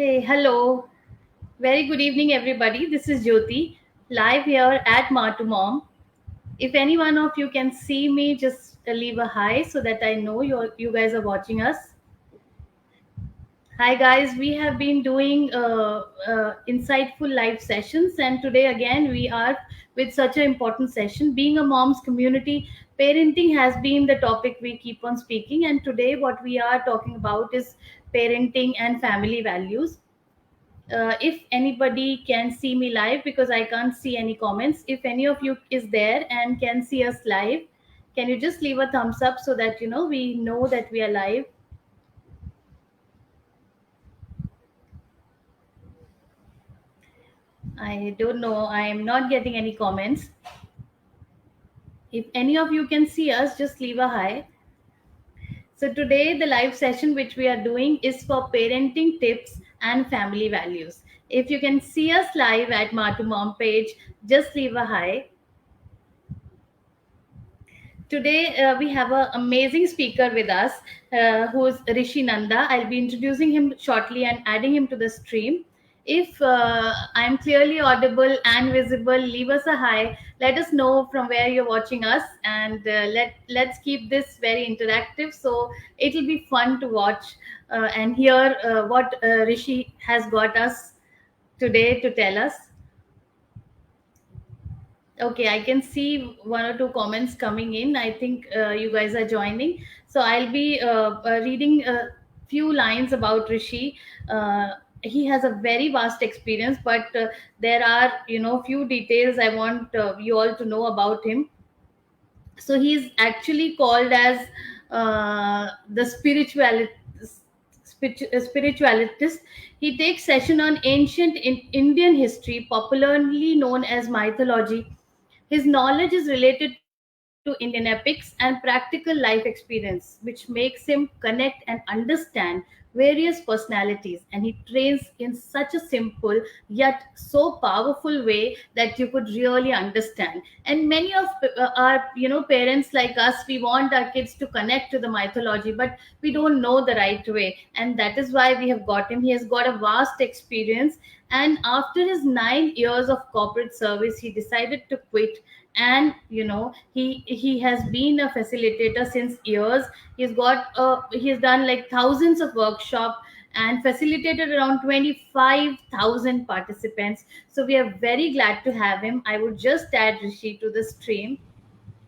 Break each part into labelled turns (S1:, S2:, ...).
S1: Hey, hello. Very good evening, everybody. This is Jyoti, live here at Ma to Mom. If any one of you can see me, just leave a hi so that I know you guys are watching us. Hi, guys. We have been doing insightful live sessions, and today again we are with such an important session. Being a mom's community, parenting has been the topic we keep on speaking, and today what we are talking about is parenting and family values. If anybody can see me live, because I can't see any comments. If any of you is there and can see us live, can you just leave a thumbs up so that we know that we are live? I don't know. I am not getting any comments. If any of you can see us, just leave a hi. So today the live session which we are doing is for parenting tips and family values. If you can see us live at Matu Mom page, just leave a hi. Today, we have an amazing speaker with us who is Rishi Nanda. I'll be introducing him shortly and adding him to the stream. If I'm clearly audible and visible, leave us a hi. Let us know from where you're watching us, and let's keep this very interactive. So it'll be fun to watch and hear what Rishi has got us today to tell us. Okay, I can see one or two comments coming in. I think you guys are joining. So I'll be reading a few lines about Rishi. He has a very vast experience, but there are, few details I want you all to know about him. So he's actually called as the spiritualist. He takes session on ancient Indian history, popularly known as mythology. His knowledge is related to Indian epics and practical life experience, which makes him connect and understand various personalities. And he trains in such a simple yet so powerful way that you could really understand. And many of our parents like us, we want our kids to connect to the mythology, but we don't know the right way, and that is why we have got him. He has got a vast experience, and after his 9 years of corporate service, he decided to quit. And he has been a facilitator since years. He's done like thousands of workshop and facilitated around 25,000 participants. So we are very glad to have him. I would just add Rishi to the stream.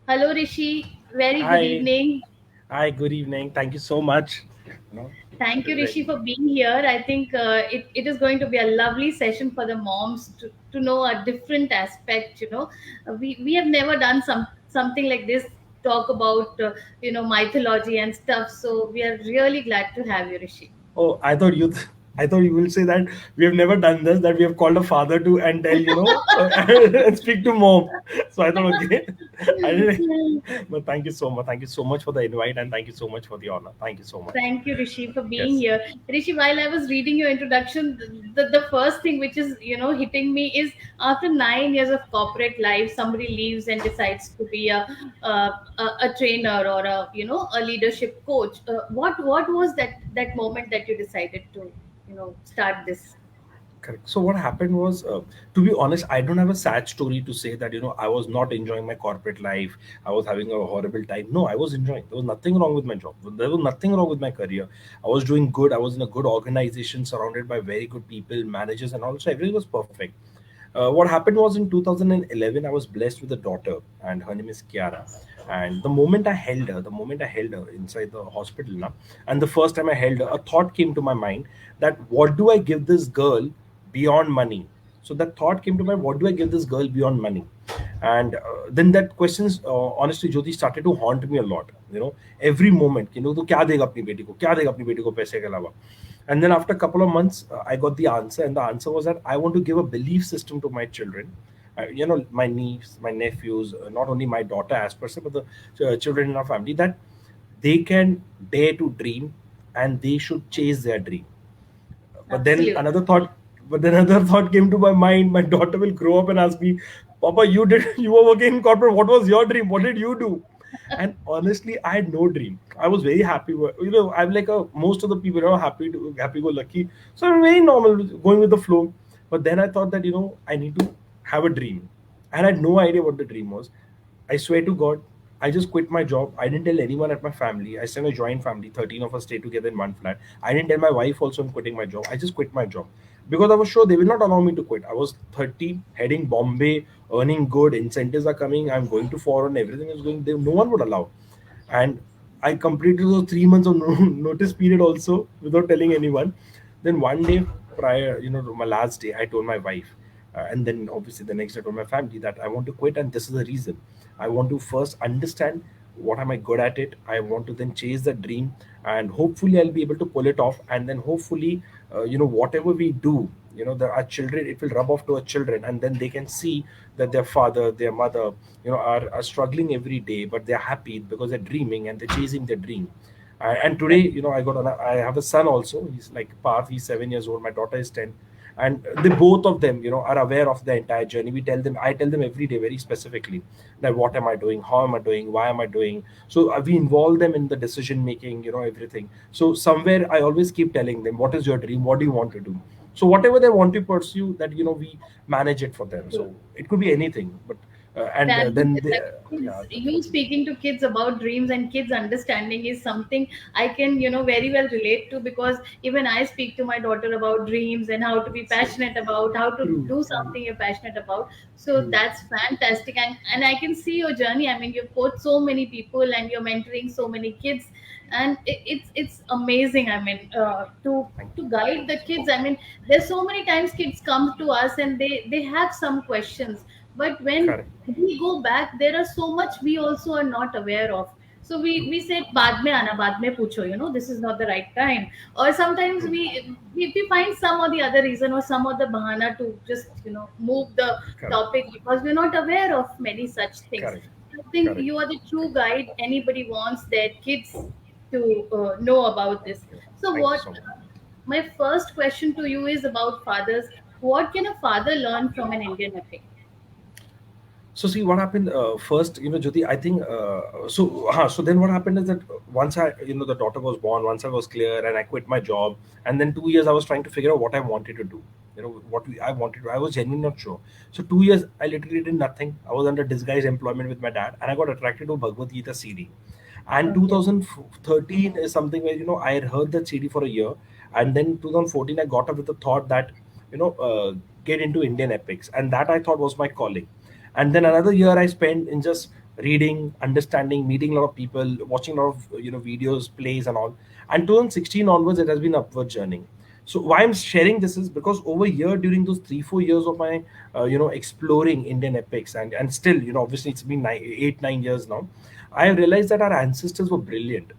S1: Hello, Rishi. Very good
S2: Hi,
S1: evening.
S2: hi, good evening. Thank you so much. You know,
S1: Thank you,
S2: right.
S1: Rishi, for being here. I think it is going to be a lovely session for the moms to know a different aspect. We have never done something like this, talk about mythology and stuff. So we are really glad to have you, Rishi.
S2: Oh, I thought you will say that we have never done this. That we have called a father to and tell and speak to mom. So I thought, okay, I didn't. But thank you so much. Thank you so much for the invite and thank you so much for the honor. Thank you so much.
S1: Thank you, Rishi, for being
S2: Yes.
S1: here. Rishi, while I was reading your introduction, the first thing which is hitting me is, after 9 years of corporate life, somebody leaves and decides to be a trainer or a leadership coach. What was that moment that you decided to start this?
S2: Correct. So what happened was, to be honest, I don't have a sad story to say that I was not enjoying my corporate life. I was having a horrible time. No, I was enjoying. There was nothing wrong with my job. There was nothing wrong with my career. I was doing good. I was in a good organization, surrounded by very good people, managers, and also everything was perfect. What happened was in 2011, I was blessed with a daughter, and her name is Kiara. And the moment I held her inside the hospital now, and the first time I held her, a thought came to my mind that what do I give this girl beyond money? So that thought came to mind, what do I give this girl beyond money? And then that questions, honestly, Jyoti, started to haunt me a lot. Every moment, तो क्या देगा अपनी बेटी को, क्या देगा अपनी बेटी को पैसे के अलावा? And then after a couple of months, I got the answer, and the answer was that I want to give a belief system to my children. My niece, my nephews, not only my daughter as per se, but the children in our family, that they can dare to dream and they should chase their dream. But then
S1: Absolutely.
S2: another thought, came to my mind. My daughter will grow up and ask me, "Papa, you were working in corporate. What was your dream? What did you do?" And honestly, I had no dream. I was very happy. I'm like most of the people are happy go lucky. So I'm very normal, going with the flow. But then I thought that I need to have a dream, and I had no idea what the dream was. I swear to God, I just quit my job. I didn't tell anyone at my family. I stay in a joint family. 13 of us stay together in one flat. I didn't tell my wife also I'm quitting my job. I just quit my job because I was sure they will not allow me to quit. I was 30, heading Bombay, earning good, incentives are coming. I'm going to foreign, everything is going. There, no one would allow. And I completed those 3 months of notice period also without telling anyone. Then one day prior, to my last day, I told my wife, and then obviously the next day I told my family that I want to quit, and this is the reason. I want to first understand what am I good at it. I want to then chase the dream, and hopefully I'll be able to pull it off. And then hopefully, whatever we do, our children, it will rub off to our children, and then they can see that their father, their mother, are struggling every day, but they're happy because they're dreaming and they're chasing their dream. And today, I have a son also. He's like Parth. He's 7 years old. My daughter is 10, and they both of them, are aware of the entire journey. I tell them every day very specifically that what am I doing, how am I doing, why am I doing. So we involve them in the decision making, everything. So somewhere I always keep telling them, what is your dream? What do you want to do? So whatever they want to pursue, that we manage it for them. So it could be anything, but and
S1: That,
S2: then they,
S1: that
S2: yeah,
S1: you speaking to kids about dreams and kids understanding is something I can, very well relate to, because even I speak to my daughter about dreams and how to be passionate about, how to
S2: true,
S1: do
S2: true,
S1: something you're passionate about. So
S2: true.
S1: that's fantastic. And I can see your journey. I mean, you've coached so many people and you're mentoring so many kids, and it's amazing. I mean,
S2: Thank
S1: to
S2: you.
S1: guide
S2: Thank
S1: the
S2: you so
S1: kids.
S2: much.
S1: I mean, there's so many times kids come to us and they have some questions, but when
S2: Correct.
S1: we go back, there are so much we also are not aware of. So
S2: True,
S1: we said baad mein aana, baad mein pucho, this is not the right time. Or sometimes
S2: true.
S1: we find some or the other reason or some other bahana to just move the
S2: Correct.
S1: topic, because we're not aware of many such things.
S2: Correct.
S1: I think
S2: Correct.
S1: you are the true guide anybody wants their kids to know about
S2: Thank
S1: this.
S2: you.
S1: So
S2: Thank you
S1: what
S2: so much.
S1: my first question to you is about fathers. What can a father learn from an Indian epic?
S2: So see what happened first, Jyoti. I think so. Then what happened is that once the daughter was born, once I was clear, and I quit my job, and then 2 years I was trying to figure out what I wanted to do. I wanted to. I was genuinely not sure. So 2 years I literally did nothing. I was under disguised employment with my dad, and I got attracted to Bhagavad Gita CD. And
S1: Okay.
S2: 2013 is something where I had heard that CD for a year, and then 2014 I got up with the thought that you know uh, get into Indian epics, and that I thought was my calling. And then another year I spent in just reading, understanding, meeting a lot of people, watching a lot of videos, plays, and all. And 2016 onwards, it has been upward journey. So why I'm sharing this is because over here, during those 3-4 years of my exploring Indian epics, and still, obviously it's been 8-9 years now, I have realized that our ancestors were brilliant.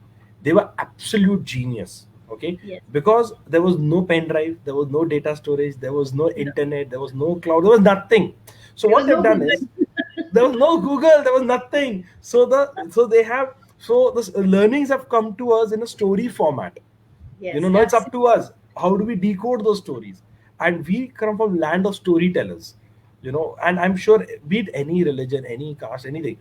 S2: They were absolute genius. Okay,
S1: Yes.
S2: because there was no pen drive, there was no data storage, there was no
S1: No,
S2: internet, there was no cloud, there was nothing. So
S1: there
S2: what
S1: was
S2: they've
S1: no
S2: done
S1: Google.
S2: is, there was no Google, there was nothing. So the learnings have come to us in a story format.
S1: Yes,
S2: Now it's up
S1: absolutely.
S2: to us. How do we decode those stories? And we come from land of storytellers. And I'm sure, be it any religion, any caste, anything,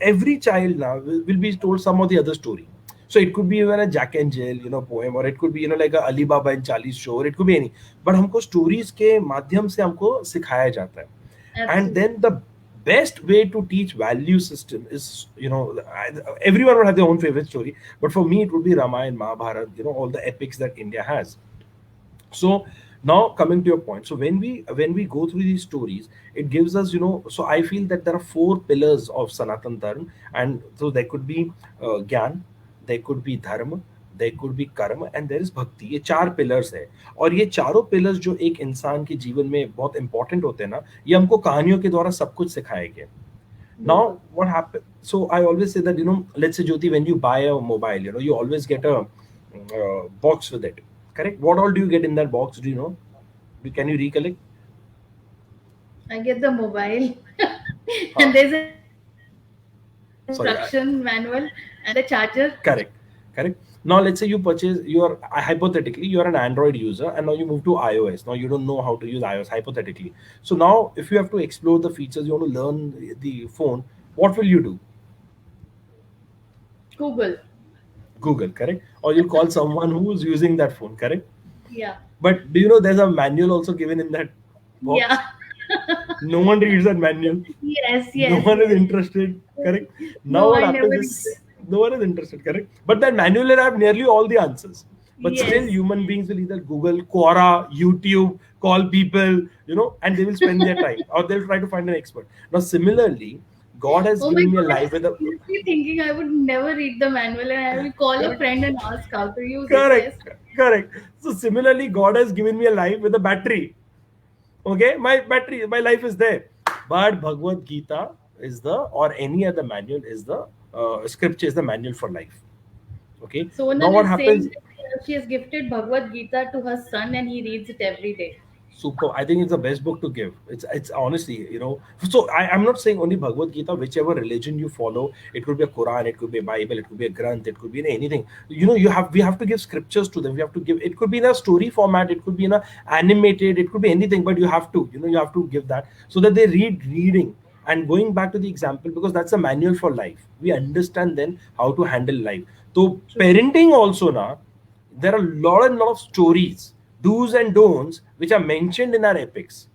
S2: every child now will be told some of the other story. So it could be even a Jack and Jill, poem, or it could be, like a Ali Baba and Charlie's show, or it could be any. But हमको stories के माध्यम से हमको सिखाया जाता है. And
S1: Absolutely.
S2: then the best way to teach value system is, everyone would have their own favorite story, but for me it would be Ramayana, Mahabharata, all the epics that India has. So now coming to your point, so when we go through these stories, it gives us, so I feel that there are four pillars of Sanatan Dharma. And so there could be Gyan, there could be Dharma, there could be कर्म, and there is भक्ति. ये चार pillars है. और ये चारों pillars जो एक इंसान के जीवन में बहुत इंपॉर्टेंट होते हैं ना, ये हमको कहानियों के द्वारा सब कुछ सिखाए गए. Now
S1: बिल्कुल.
S2: what happened, so I always say that, let's say, Jyoti, when you buy a mobile, you always get a box with it. Correct? What all do you get in that box? Do you know? Can you recollect?
S1: I get the mobile, and
S2: Ah,
S1: there's an instruction manual
S2: sorry.
S1: and the charger.
S2: Correct. Correct. Now let's say hypothetically you're an Android user, and now you move to iOS. Now you don't know how to use iOS, hypothetically. So now if you have to explore the features, you want to learn the phone, what will you do?
S1: Google.
S2: Google, correct? Or you'll call someone who's using that phone, correct?
S1: Yeah.
S2: But do you know there's a manual also given in that box?
S1: Yeah.
S2: No one reads that manual.
S1: Yes,
S2: No
S1: yes,
S2: one is
S1: yes.
S2: interested, correct? Now
S1: No,
S2: what
S1: I
S2: happens
S1: never read
S2: is
S1: it.
S2: no one is interested, correct? But that manual will have nearly all the answers. But still,
S1: Yes.
S2: human beings will either Google, Quora, YouTube, call people, and they will spend their time or they'll try to find an expert. Now, similarly, God has
S1: Oh my
S2: given me a
S1: God,
S2: life
S1: I'm
S2: with a
S1: seriously thinking I would never read the manual and I will call a
S2: correct,
S1: friend and ask how to use it. Yes.
S2: correct, correct. So, similarly, God has given me a life with a battery. Okay, my battery, my life is there. But Bhagavad Gita is the, or any other manual is the, scripture is the manual for life. Okay, now
S1: Sonal
S2: what
S1: is saying
S2: happens?
S1: that she has gifted Bhagavad Gita to her son and he reads it every day.
S2: Super. I think it's the best book to give. It's honestly, So I'm not saying only Bhagavad Gita. Whichever religion you follow, it could be a Quran, it could be a Bible, it could be a Granth, it could be anything. We have to give scriptures to them. We have to give. It could be in a story format. It could be in a animated. It could be anything. But you have to, you have to give that so that they reading. And going back to the example, because that's a manual for life. We understand then how to handle life. So
S1: True.
S2: parenting also now, there are a lot of stories, do's and don'ts, which are mentioned in our epics.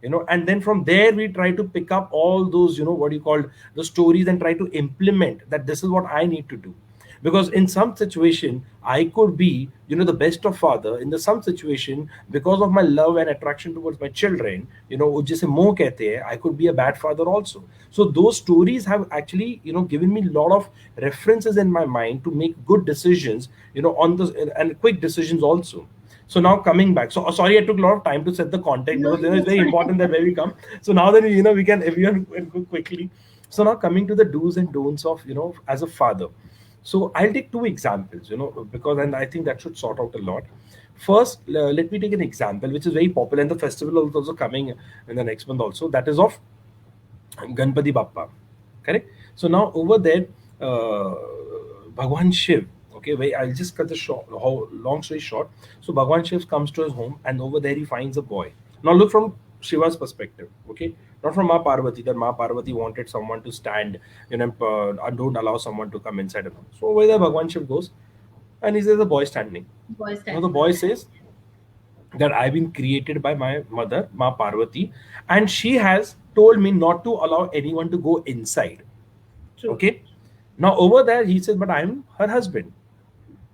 S2: And then from there we try to pick up all those, what you call the stories, and try to implement that this is what I need to do. Because in some situation I could be, the best of father. In the some situation, because of my love and attraction towards my children, wo jise moh kehte hai, I could be a bad father also. So those stories have actually, given me a lot of references in my mind to make good decisions, on this, and quick decisions also. So now coming back, so sorry, I took a lot of time to set the context,
S1: No,
S2: because it's
S1: that's
S2: very
S1: fine.
S2: important that where we come. So now then, we can everyone can go quickly. So now coming to the do's and don'ts of, as a father. So I'll take two examples, because, and I think that should sort out a lot. First, let me take an example which is very popular, and the festival is also coming in the next month also. That is of Ganpati Bappa, correct? So now over there, Bhagwan Shiv. Okay, wait, I'll just cut the short, how long story short. So Bhagwan Shiv comes to his home, and over there he finds a boy. Now look from Shiva's perspective, okay, not from Ma Parvati. That Ma Parvati wanted someone to stand, and don't allow someone to come inside of him. So over there, Bhagwan Shiv goes, and he sees a boy standing.
S1: Boy
S2: Now the
S1: standing.
S2: boy says that I've been created by my mother, Ma Parvati, and she has told me not to allow anyone to go inside.
S1: True.
S2: Okay. Now over there he says, but I'm her husband.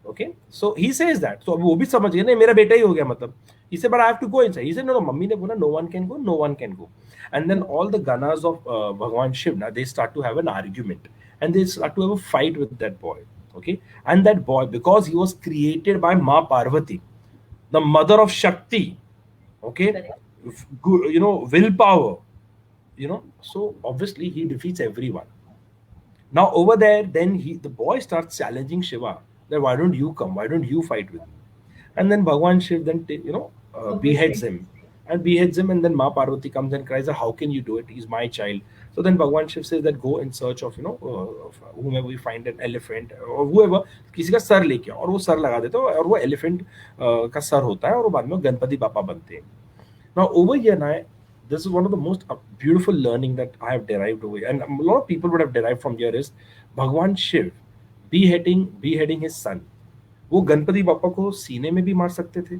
S2: Okay. So he says that. So वो भी समझ गया नहीं मेरा बेटा ही हो गया मतलब. He said, but I have to go inside. He said, no, no, mummy ने बोला no one can go, no one can go. And then all the Ganas of Bhagwan Shiv, now they start to have an argument, and they start to have a fight with that boy. Okay. And that boy, because he was created by Ma Parvati, the mother of Shakti, okay,
S1: Correct.
S2: willpower, so obviously he defeats everyone. Now over there, then the boy starts challenging Shiva that why don't you come? Why don't you fight with me? And then Bhagwan Shiv then beheads
S1: Obviously.
S2: him and beheads him, and then Ma Parvati comes and cries, "How can you do it? He's my child." So then Bhagwan Shiv says that go in search of of whomever we find an elephant or whoever, किसी का sir लेके आओ, और वो sir लगा देते हो और वो elephant का सर होता है और वो बाद में गणपति बापा बनते हैं. Now over here, now, this is one of the most beautiful learning that I have derived over here, and a lot of people would have derived from here is Bhagwan Shiv beheading his son. वो गणपति बापा को सीने में भी मार सकते थे,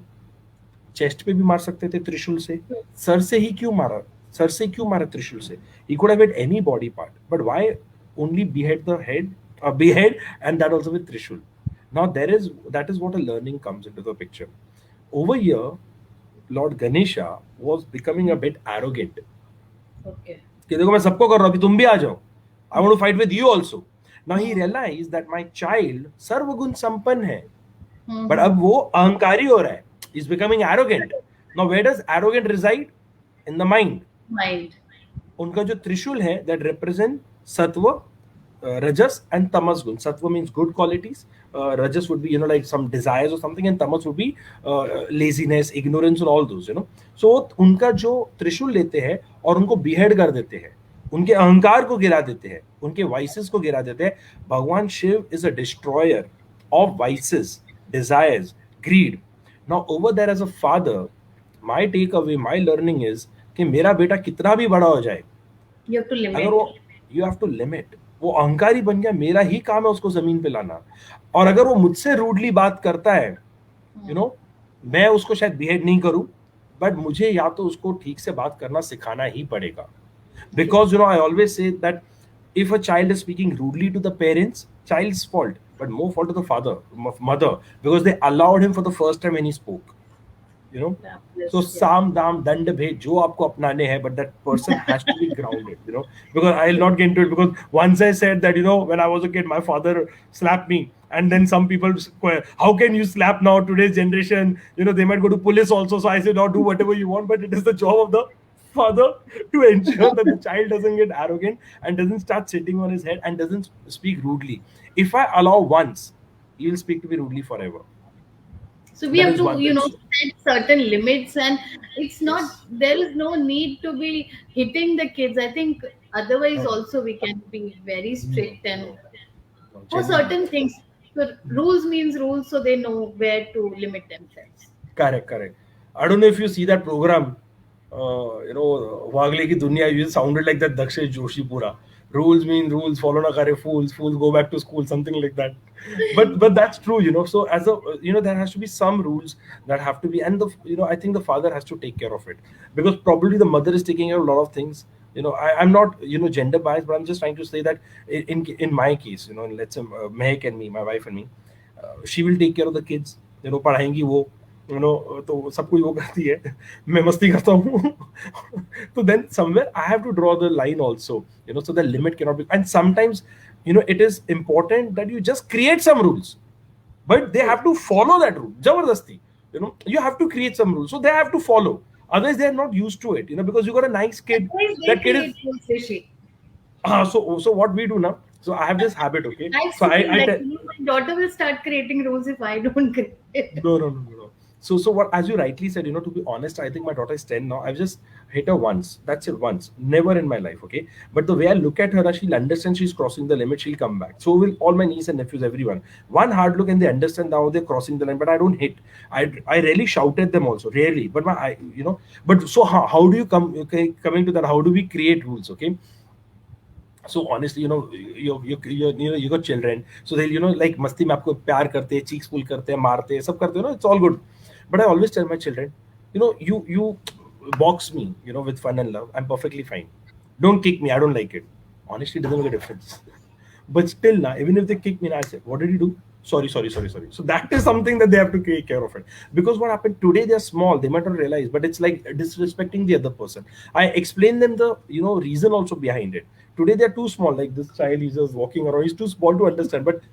S2: chest पे भी मार सकते थे त्रिशूल से. सर से ही क्यों मारा? सर से क्यों मारा त्रिशूल से? He could have hit any body part, but why only behead the head, behead, and that also with trishul? Now that is what a learning comes into the picture. Over here, Lord Ganesha was becoming a bit arrogant.
S1: Okay.
S2: कि देखो मैं सबको कर रहा हूँ, अभी तुम भी आ जाओ. I want to fight with you also. Now he realized that my child सर्वगुण संपन्न है, but अब वो अहंकारी हो रहा है. He's becoming arrogant. Now where does arrogant reside? In the mind.
S1: Mind.
S2: उनका जो त्रिशूल है that represent सत्व, rajas and tamas gun. Sattva means good qualities. Rajas would be like some desires or something, and tamas would be laziness, ignorance, and all those. So उनका जो त्रिशूल लेते हैं और उनको behead कर देते हैं, उनके अहंकार को गिरा देते हैं, उनके vices को गिरा देते हैं. भगवान Shiv is a destroyer of vices, desires, greed. Now over there as a father, my takeaway, my learning is कि मेरा बेटा कितना भी बड़ा हो जाए,
S1: You have to
S2: अगर
S1: limit.
S2: वो, you have to limit. वो अहंकारी बन गया, मेरा ही काम है उसको जमीन पे लाना। और अगर वो मुझसे रूडली बात करता है, यू नो, मैं उसको शायद बिहेव नहीं करूं, बट मुझे या तो उसको ठीक से बात करना सिखाना ही पड़ेगा।
S1: Yes.
S2: Because I always say that if a child is speaking rudely to the parents, child's fault, but more fault to the father, mother, because they allowed him for the first time when he spoke. you know
S1: Yeah,
S2: so
S1: yes, yes.
S2: sam dam dand bhe jo aapko apnane hai, but that person has to be grounded, because I'll not get into it, because once I said that, when I was a kid my father slapped me, and then some people how can you slap now, today's generation, they might go to police also. So I said, no, do whatever you want, but it is the job of the father to ensure that the child doesn't get arrogant and doesn't start sitting on his head and doesn't speak rudely. If I allow once, he will speak to me rudely forever.
S1: So we
S2: That
S1: have
S2: is
S1: to,
S2: one thing.
S1: set certain limits, and it's not,
S2: Yes.
S1: there is no need to be hitting the kids. I think otherwise
S2: No,
S1: also we can be very
S2: no,
S1: strict, and
S2: no, no,
S1: for
S2: genuinely.
S1: certain things. So rules means rules, so they know where to limit themselves.
S2: Correct, correct. I don't know if you see that program, Wagle ki Duniya, you sounded like that Dakshish Joshi pura. Rules mean rules, follow na kare fools, fools go back to school, something like that. But that's true, So as a, there has to be some rules that have to be, and I think the father has to take care of it, because probably the mother is taking care of a lot of things. I'm not, gender biased, but I'm just trying to say that in my case, let's say Mehak and me, my wife and me, she will take care of the kids, पढ़ाएंगी वो, तो सब कुछ वो करती है, मैं मस्ती करता हूँ. So then somewhere I have to draw the line also, so the limit cannot be. And sometimes, it is important that you just create some rules, but they
S1: True.
S2: have to follow that rule. Jabardasti, you have to create some rules, so they have to follow. Otherwise, they are not used to it, because you got a nice kid.
S1: Otherwise, they
S2: That kid
S1: create
S2: is
S1: rules, Rishi.
S2: so what we do now. So I have this habit, okay.
S1: I've
S2: So I
S1: seen,
S2: I
S1: like,
S2: tell.
S1: my daughter will start creating rules if I don't create.
S2: No, no, no, no, no. So what, as you rightly said, to be honest, I think my daughter is 10 now. I've just hit her once. That's it, once. Never in my life, okay? But the way I look at her, she'll understand she's crossing the limit, she'll come back. So will all my niece and nephews, everyone. One hard look and they understand now they're crossing the line, but I don't hit. I rarely shout at them also, rarely. But but so how do you come, okay, coming to that, how do we create rules, okay? So honestly, you got children, so they'll, like मस्ती में आपको प्यार करते हैं, cheeks pull करते हैं, मारते हैं, सब करते हो ना, it's all good. But I always tell my children, you box me, with fun and love, I'm perfectly fine. Don't kick me, I don't like it. Honestly, it doesn't make a difference. But still now, even if they kick me, I say, what did you do? Sorry, sorry, sorry, sorry. So that is something that they have to take care of it. Because what happened today, they're small, they might not realize, but it's like disrespecting the other person. I explain them the reason also behind it. Today they're too small, like this child is just walking around, he's too small to understand. But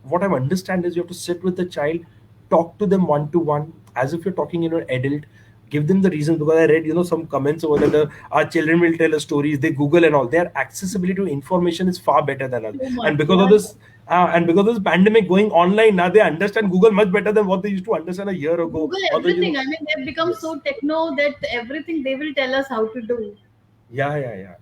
S2: what I understand is you have to sit with the child, talk to them one to one, as if you're talking an adult, give them the reason. Because I read some comments over that our children will tell us stories, they google and all, their accessibility to information is far better than us.
S1: Too
S2: And
S1: much,
S2: because of
S1: yeah.
S2: this pandemic going online, now they understand google much better than what they used to understand a year ago,
S1: Google
S2: or
S1: everything. I mean, they've become
S2: yes.
S1: so techno that everything they will tell us how to do.
S2: Yeah, yeah, yeah.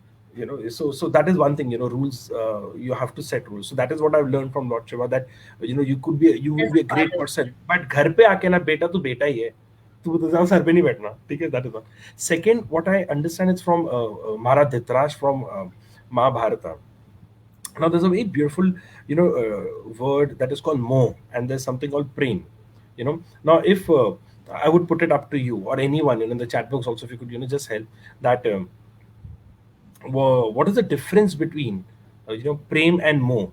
S2: So that is one thing, rules, you have to set rules. So that is what I've learned from Lord Shiva, that you will
S1: As
S2: be a
S1: a
S2: great
S1: father.
S2: person, but घर पे आके ना बेटा तो बेटा ही है, तू तो ज़्यादा सर पे नहीं बैठना, ठीक है. That is one. Second, what I understand is from Mara Dhritarashtra from Mahabharata. Now there's a very beautiful word that is called mo, and there's something called prem. Now if I would put it up to you or anyone, in the chat box also, if you could just help that. What is the difference between prem and mo?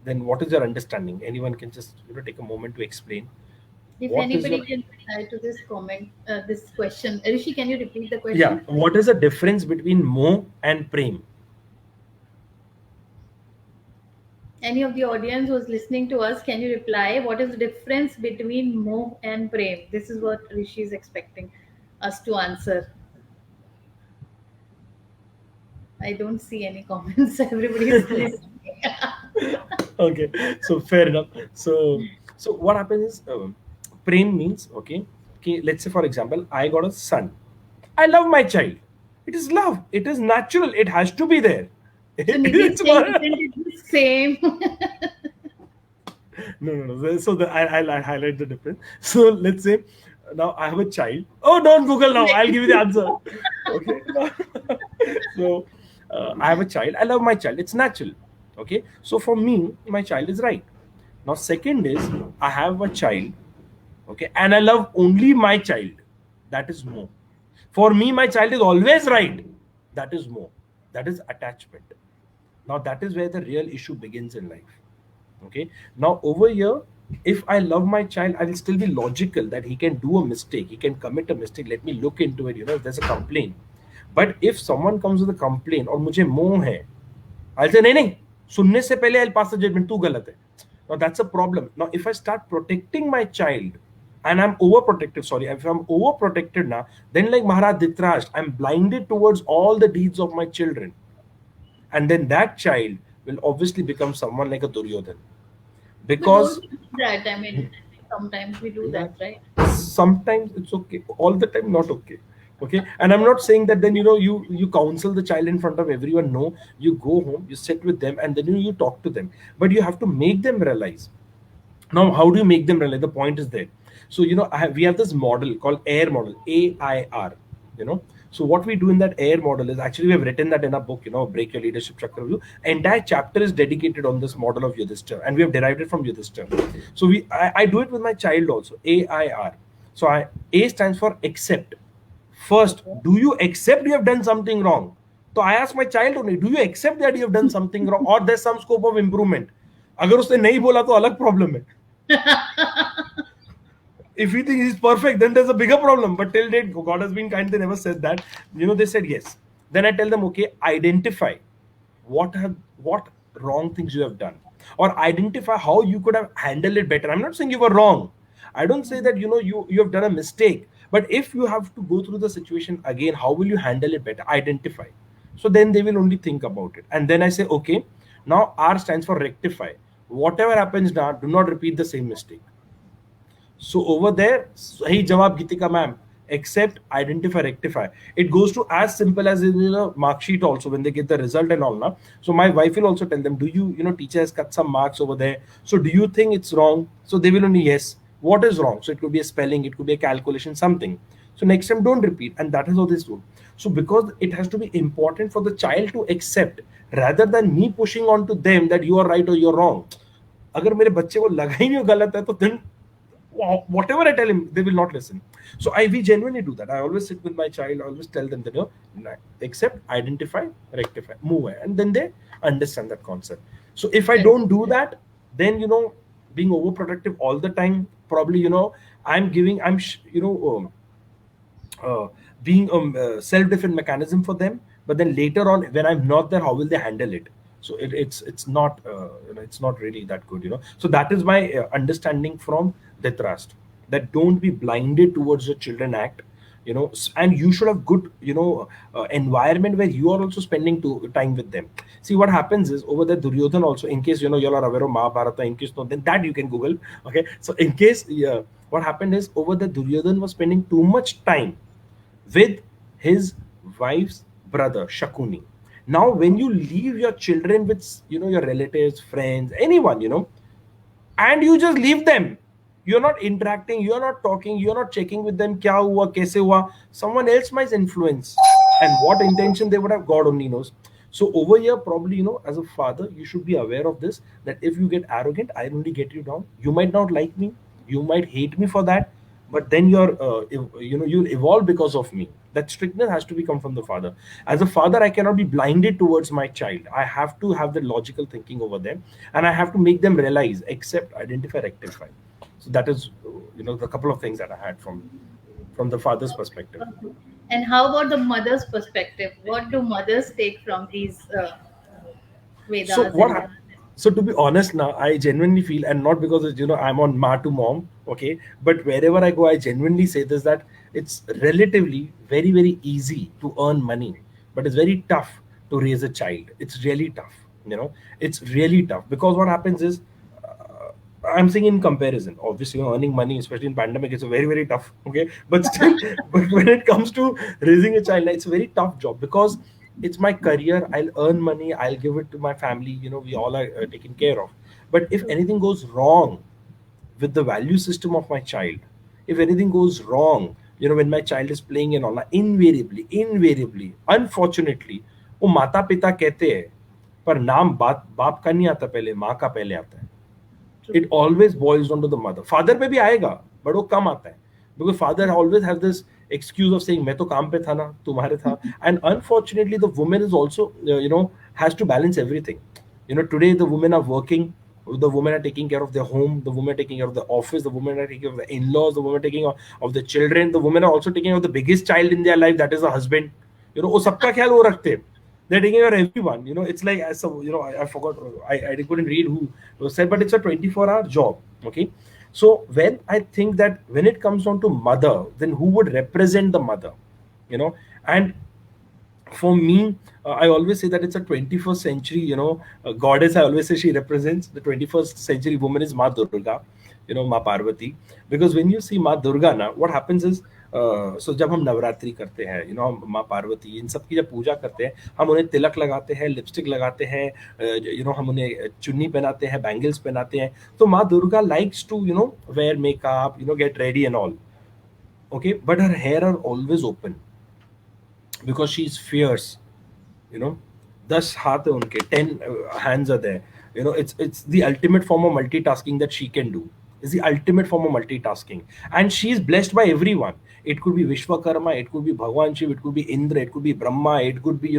S2: Then what is your understanding? Anyone can just take a moment to explain
S1: If
S2: what is your.
S1: anybody can reply to this comment, this question, Rishi, can you repeat the
S2: Yeah,
S1: question?
S2: what is the difference between mo and prem?
S1: Any of the audience who's listening to us, can you reply? What is the difference between Moh and Prem? This is what Rishi is expecting us to answer. I don't see any comments. Everybody is listening.
S2: Okay, so fair enough. So what happens is, prem means, okay, let's say for example I got a son, I love my child, it is love, it is natural, it has to be there.
S1: So Nidhi is
S2: It's
S1: saying,
S2: not.
S1: isn't it the same?
S2: No, no, no. So I'll highlight the difference. So let's say now I have a child. Oh, don't Google now. I'll give you the answer. Okay. So I have a child, I love my child, it's natural. Okay, so for me my child is right. Now second is, I have a child, okay, and I love only my child, that is more. For me my child is always right, that is more. That is attachment. Now that is where the real issue begins in life. Okay, now over here, if I love my child, I will still be logical that he can do a mistake, he can commit a mistake, let me look into it, if there's a complaint. But if someone comes with a complaint और मुझे मोह है, I'll say नहीं नहीं, सुनने से पहले I'll pass the judgment, तू गलत है. Now that's a problem. Now if I start protecting my child, and I'm overprotective, sorry, if I'm overprotected now, then like Maharaj Dhritarashtra, I'm blinded towards all the deeds of my children, and then that child will obviously become someone like a Duryodhan.
S1: But don't
S2: Because
S1: we do that? I mean, sometimes we do
S2: yeah,
S1: that, right?
S2: sometimes it's okay, all the time not okay. Okay, and I'm not saying that then you counsel the child in front of everyone. No, you go home, you sit with them, and then you talk to them, but you have to make them realize. Now how do you make them realize? The point is there. So we have this model called AIR model, AIR. you know so what we do in that AIR model is, actually we have written that in a book, Break Your Leadership Chakravyuh. Entire chapter is dedicated on this model of Yudhishthira, and we have derived it from Yudhishthira. So I do it with my child also, AIR. So A stands for accept. First,
S1: Okay.
S2: do you accept you have done something wrong? So I ask my child only, do you accept that you have done something wrong, or there's some scope of improvement? अगर उसने नहीं बोला तो अलग problem है. If we think he's perfect, then there's a bigger problem. But till date, God has been kind, they never said that. They said yes. Then I tell them, okay, identify what wrong things you have done, or identify how you could have handled it better. I'm not saying you were wrong. I don't say that you have done a mistake. But if you have to go through the situation again, how will you handle it better? Identify. So then they will only think about it. And then I say, okay, now R stands for rectify. Whatever happens now, do not repeat the same mistake. So over there, सही जवाब गीतिका ma'am. Accept, identify, rectify. It goes to as simple as in mark sheet also, when they get the result and all now. So my wife will also tell them, do teacher has cut some marks over there. So do you think it's wrong? So they will only yes. What is wrong? So it could be a spelling, it could be a calculation, something. So next time don't repeat, and that is how this do. So because it has to be important for the child to accept, rather than me pushing on to them that you are right or you're wrong. अगर मेरे बच्चे को लगा ही नहीं गलत है, तो then whatever I tell him, they will not listen. So we genuinely do that. I always sit with my child, I always tell them that accept, identify, rectify, move ahead, and then they understand that concept. So if I don't do that, then being overprotective all the time, probably being a self-defense mechanism for them. But then later on, when I'm not there, how will they handle it? So it's not it's not really that good. So that is my understanding from the trust, that don't be blinded towards the children act. And you should have good environment where you are also spending time with them. See what happens is, over there Duryodhan also, in case you all are aware of Mahabharata, in case not, then that you can Google. Okay, so in case, what happened is, over there Duryodhan was spending too much time with his wife's brother Shakuni. Now when you leave your children with your relatives, friends, anyone, and you just leave them, you're not interacting, you're not talking, you're not checking with them, kya hua, kaise hua, someone else might influence, and what intention they would have, God only knows. So over here, probably, as a father, you should be aware of this, that if you get arrogant, I only get you down. You might not like me, you might hate me for that, but then you'll evolve because of me. That strictness has to be come from the father. As a father, I cannot be blinded towards my child. I have to have the logical thinking over them, and I have to make them realize, accept, identify, rectify. So that is the couple of things that I had from the father's perspective.
S1: And how about the mother's perspective? What do mothers take from these
S2: So
S1: Vedas
S2: what
S1: and
S2: hap- so to be honest now, I genuinely feel, and not because I'm on ma to mom, okay, but wherever I go, I genuinely say this, that it's relatively very, very easy to earn money, but it's very tough to raise a child. It's really tough. It's really tough, because what happens is, I'm saying in comparison, obviously, earning money, especially in pandemic, it's a very, very tough. Okay, but still, but when it comes to raising a child, it's a very tough job, because it's my career. I'll earn money. I'll give it to my family. We all are taken care of. But if anything goes wrong with the value system of my child, if anything goes wrong, when my child is playing in online, invariably, unfortunately, वो माता पिता कहते हैं, पर नाम बाप का नहीं आता, पहले माँ का पहले आता है.
S1: True.
S2: It always boils down to the mother. Father पे भी आएगा, but वो कम आता है, because father always has this excuse of saying मैं तो काम पे था ना, तुम्हारे था. And unfortunately the woman is also has to balance everything. Today the women are working, the women are taking care of their home, the women are taking care of the office, the women are taking care of the in-laws, the women are taking care of the children, the women are also taking care of the biggest child in their life, that is the husband. वो सबका ख्याल वो रखते हैं. They're taking care of everyone. It's like, I forgot, I couldn't read who said, but it's a 24-hour job. Okay. So when I think that when it comes down to mother, then who would represent the mother? And for me, I always say that it's a 21st century, goddess. I always say she represents the 21st century woman is Ma Durga, Ma Parvati. Because when you see Ma Durga now, what happens is, so जब हम नवरात्रि करते हैं, हम माँ पार्वती इन सब की जब पूजा करते हैं, हम उन्हें तिलक लगाते हैं, लिपस्टिक लगाते हैं, हम उन्हें चुन्नी पहनाते हैं, बैंगल्स पहनाते हैं. तो माँ Durga likes to wear makeup, get ready and all. Okay, but her hair are always open because she's fierce. 10 हाथ है उनके, 10 hands are there. It's the ultimate form of multitasking that she can do. It's the ultimate form of multitasking, and she is blessed by everyone. It could be Vishwakarma, it could be Bhagwan Shiv, it could be Indra, it could be Brahma, it could be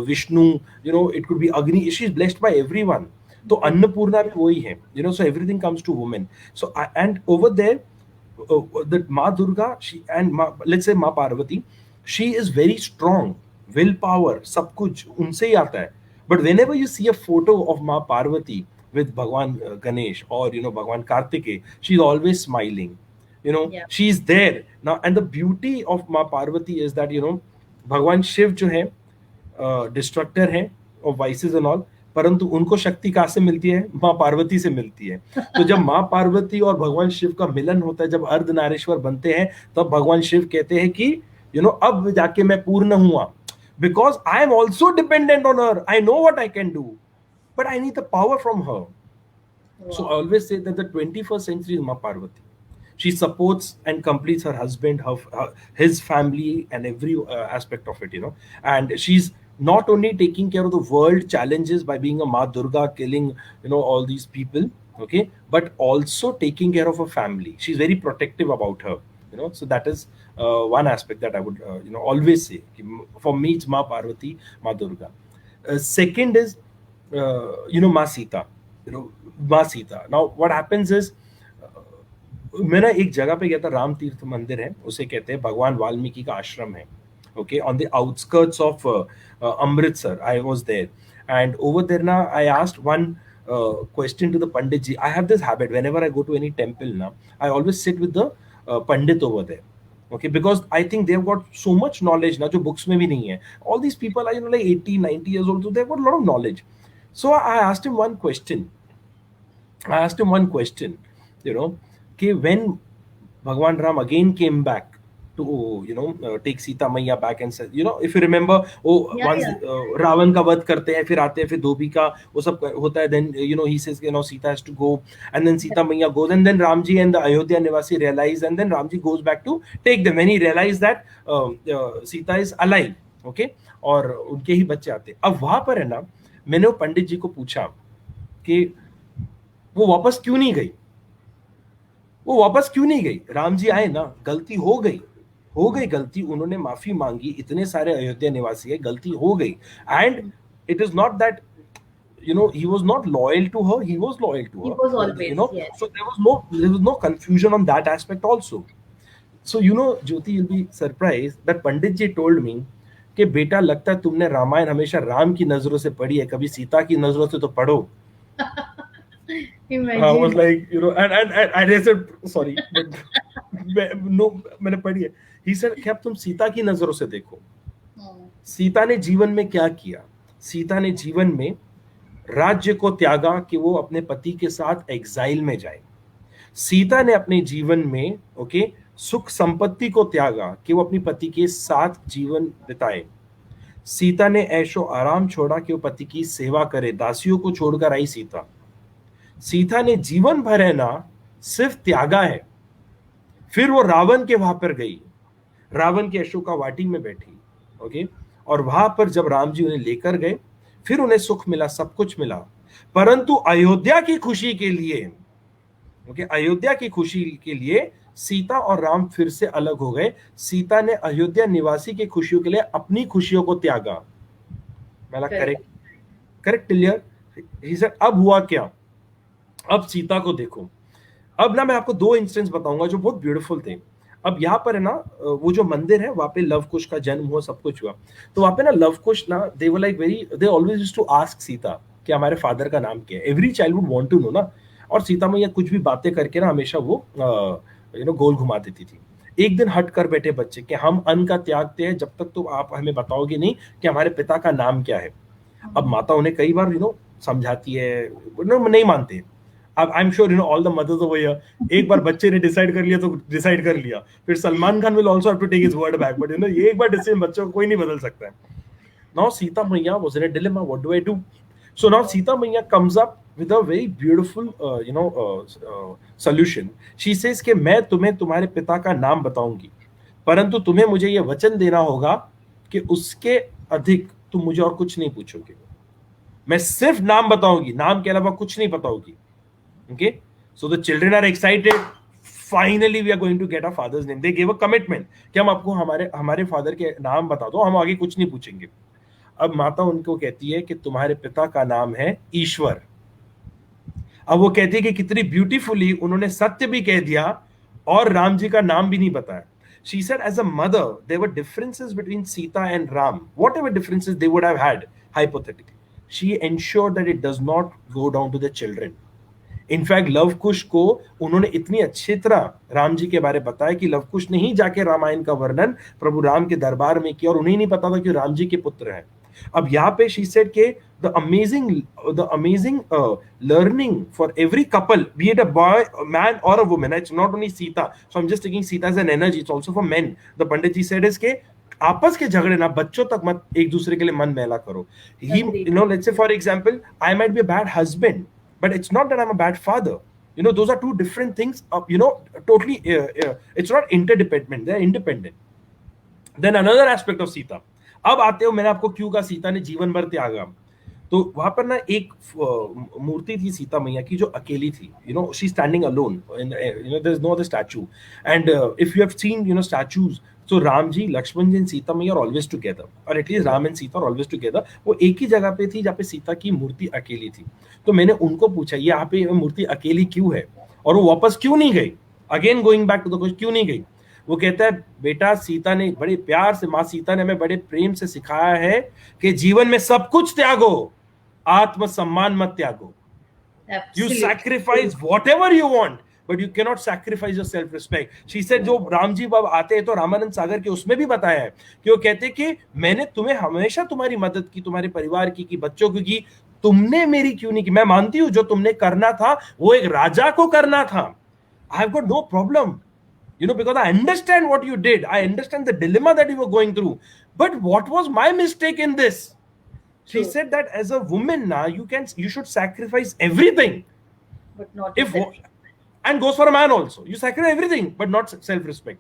S2: Vishnu, it could be Agni. She's blessed by everyone. तो अन्नपूर्णा भी वही है. So everything comes to women. So and over there, that Ma Durga, let's say Ma Parvati, she is very strong, willpower, सब कुछ उनसे ही आता है. But whenever you see a photo of Ma Parvati with Bhagwan Ganesh or Bhagwan Kartike, she's always smiling.
S1: Yeah.
S2: She's there now, and the beauty of Ma Parvati is that Bhagwan Shiv जो है destructor है of vices and all, परंतु उनको शक्ति कहाँ से मिलती है? माँ पार्वती से मिलती है. तो जब माँ पार्वती और भगवान शिव का मिलन होता है, जब अर्धनारीश्वर बनते हैं, तब भगवान शिव कहते हैं कि अब जाके मैं पूर्ण हुआ, because I am also dependent on her. I know what I can do, but I need the power from her. So I always say that the 21st century is Ma Parvati. She supports and completes her husband, his family, and every aspect of it, And she's not only taking care of the world challenges by being a Ma Durga, killing, all these people, okay, but also taking care of her family. She's very protective about her, So that is one aspect that I would, always say. For me, it's Ma Parvati, Ma Durga. Second is, Ma Sita. माँ Sita. Now what happens is, मैं ना एक जगह पे गया था, राम तीर्थ मंदिर है, उसे कहते हैं, भगवान वाल्मीकि का आश्रम है. Okay, on the outskirts of Amritsar. I was there, and over there ना I asked one question to the pandit ji. I have this habit, whenever I go to any temple now, I always sit with the pandit over there. Okay, because I think they've got so much knowledge ना, जो books में भी नहीं है. All these people are like 80, 90 years old, so they've got a lot of knowledge. So I asked him one question. कि when Bhagwan Ram again came back to take Sita Maiya back, and said, if you remember, once Ravan का वध करते हैं, फिर आते हैं, फिर धोबी का वो सब होता है, then he says Sita has to go, and then Sita Maiya goes, and then Ramji and the Ayodhya Nivasi realize, and then Ramji goes back to take them, when he realized that Sita is alive. Okay, और उनके ही बच्चे आते हैं. अब वहां पर है ना, मैंने वो पंडित जी को पूछा कि वो वापस क्यों नहीं गई, राम जी आए ना, गलती हो गई गलती, उन्होंने माफी मांगी, इतने सारे अयोध्या निवासी है, गलती हो गई. And it is not that he was not loyal to her, he was loyal to her.
S1: He was always, yes.
S2: So there was no confusion on that aspect also. So Jyoti, you'll be surprised that Pandit ji told me कि बेटा, लगता है तुमने रामायण हमेशा राम की नजरों से पढ़ी है, कभी सीता की नजरों से तो पढ़ो. I was like, and I said, sorry, but no, मैंने पढ़ी है. He said, क्या तुम सीता की नजरों से देखो. सीता ने जीवन में क्या किया? सीता ने जीवन में राज्य को त्यागा कि वो अपने पति के साथ एग्जाइल में जाए. सीता ने अपने जीवन में सुख संपत्ति को त्यागा कि वो अपनी पति के साथ जीवन बिताए. सीता ने ऐशो आराम छोड़ा कि वो पति की सेवा करे. दासियों को छोड़कर आई सीता. सीता ने जीवन भर है ना सिर्फ त्यागा है. फिर वो रावण के वहां पर गई, रावण के अशोका वाटी में बैठी. ओके, और वहां पर जब राम जी उन्हें लेकर गए, फिर उन्हें सुख मिला, सब कुछ मिला, परंतु अयोध्या की खुशी के लिए, ओके, अयोध्या की खुशी के लिए सीता और राम फिर से अलग हो गए। सीता ने अयोध्या निवासी की खुशियों के लिए अपनी खुशियों को त्यागा। मैंने
S1: Correct.
S2: Correct, correct, clear. He said अब हुआ क्या, अब सीता को देखो। अब ना मैं आपको दो इंस्टेंस बताऊंगा जो बहुत ब्यूटीफुल थे। अब यहाँ पर है ना, वो जो मंदिर है वहां पे लव कुश का जन्म हुआ, सब कुछ हुआ। तो वहां पे ना लव कुश ना, they were like very, they always used to ask Sita कि हमारे फादर का नाम क्या है। Every child would want to know ना। और सीता मैया कुछ भी बातें करके ना हमेशा वो गोल घुमा देती थी। एक दिन हट कर बैठे बच्चे कि हम अन्न का त्यागते हैं जब तक तो आप हमें बताओगे नहीं कि हमारे पिता का नाम क्या है। अब माता उन्हें कई बार समझाती है, नहीं मानते। अब I am sure all the mothers over here, एक बार बच्चे ने डिसाइड कर लिया तो डिसाइड कर लिया, फिर Salman Khan will also have to take his word back, but ये एक बार डिसीजन बच्चों को कोई नहीं बदल सकता है। Now Sita maiya was in a dilemma, what do I do? So now Sita maiya comes up with a very beautiful solution. She says कि मैं तुम्हें तुम्हारे पिता का नाम बताऊंगी, परंतु तुम्हें मुझे यह वचन देना होगा कि उसके अधिक तुम मुझे और कुछ नहीं पूछोगे। मैं सिर्फ नाम बताऊंगी, नाम के अलावा कुछ नहीं बताऊंगी। Okay, so the children are excited, finally we are going to get a father's name. They give a commitment कि हम आपको हमारे हमारे फादर के नाम बता दो, हम आगे कुछ नहीं पूछेंगे। अब माता उनको कहती है कि तुम्हारे पिता का नाम है ईश्वर। अब वो कहती है कि कितनी ब्यूटीफुली उन्होंने सत्य भी कह दिया और राम जी का नाम भी नहीं बताया। She said, as a mother, there were differences between Sita and Ram. Whatever differences they would have had, hypothetically, she ensured that it does not go down to the children. In fact Luv Kush को उन्होंने इतनी अच्छी तरह राम जी के बारे में बताया कि लव कुश ने ही जाके रामायण का वर्णन प्रभु राम के दरबार में किया, और उन्हें नहीं पता था कि राम जी के पुत्र हैं। अब यहाँ पे शी सेड के the amazing learning for every couple, be it a boy, a man or a woman, it's not only Sita, so I'm just taking Sita as an energy, it's also for men. The Pandit ji said is के आपस के झगड़े ना बच्चों तक मत एक दूसरे के लिए मन मैला करो। He,
S1: Agreed.
S2: let's say for example, I might be a bad husband, but it's not that I'm a bad father. Those are two different things. Totally, it's not interdependent, they're independent. Then another aspect of Sita. अब आते हो, मैंने आपको क्यों कहा सीता ने जीवन भर त्यागा। तो वहां पर ना एक मूर्ति थी सीता मैया की जो अकेली थी, she standing alone, there is no other statue. And if you have seen statues, so Ram ji, Lakshman ji and Sita मैया आर ऑलवेज टुगेदर, और at least Ram and Sita are always together. वो एक ही जगह पे थी जहाँ पे सीता की मूर्ति अकेली थी। तो मैंने उनको पूछा ये यहाँ पे मूर्ति अकेली क्यों है और वो वापस क्यों नहीं गई। Again going back to the question, क्यों नहीं गई? वो कहता है बेटा सीता ने बड़े प्यार से, माँ सीता ने हमें बड़े प्रेम से सिखाया है कि जीवन में सब कुछ त्यागो, आत्मसम्मान मत त्यागो। You
S1: Absolutely.
S2: sacrifice whatever you want, but you cannot sacrifice your self respect. She said, जो राम जी बाब आते हैं तो रामानंद सागर के उसमें भी बताया है कि वो कहते कि मैंने तुम्हें हमेशा तुम्हारी मदद की, तुम्हारे परिवार की बच्चों की, तुमने मेरी क्यों नहीं की? मैं मानती हूँ जो तुमने करना था वो एक राजा को करना था। I have got no problem, because I understand what you did. I understand the dilemma that you were going through. But what was my mistake in this? She
S1: True.
S2: said that as a woman now, you should sacrifice everything.
S1: But not
S2: If
S1: self.
S2: and goes for a man also. You sacrifice everything, but not self-respect.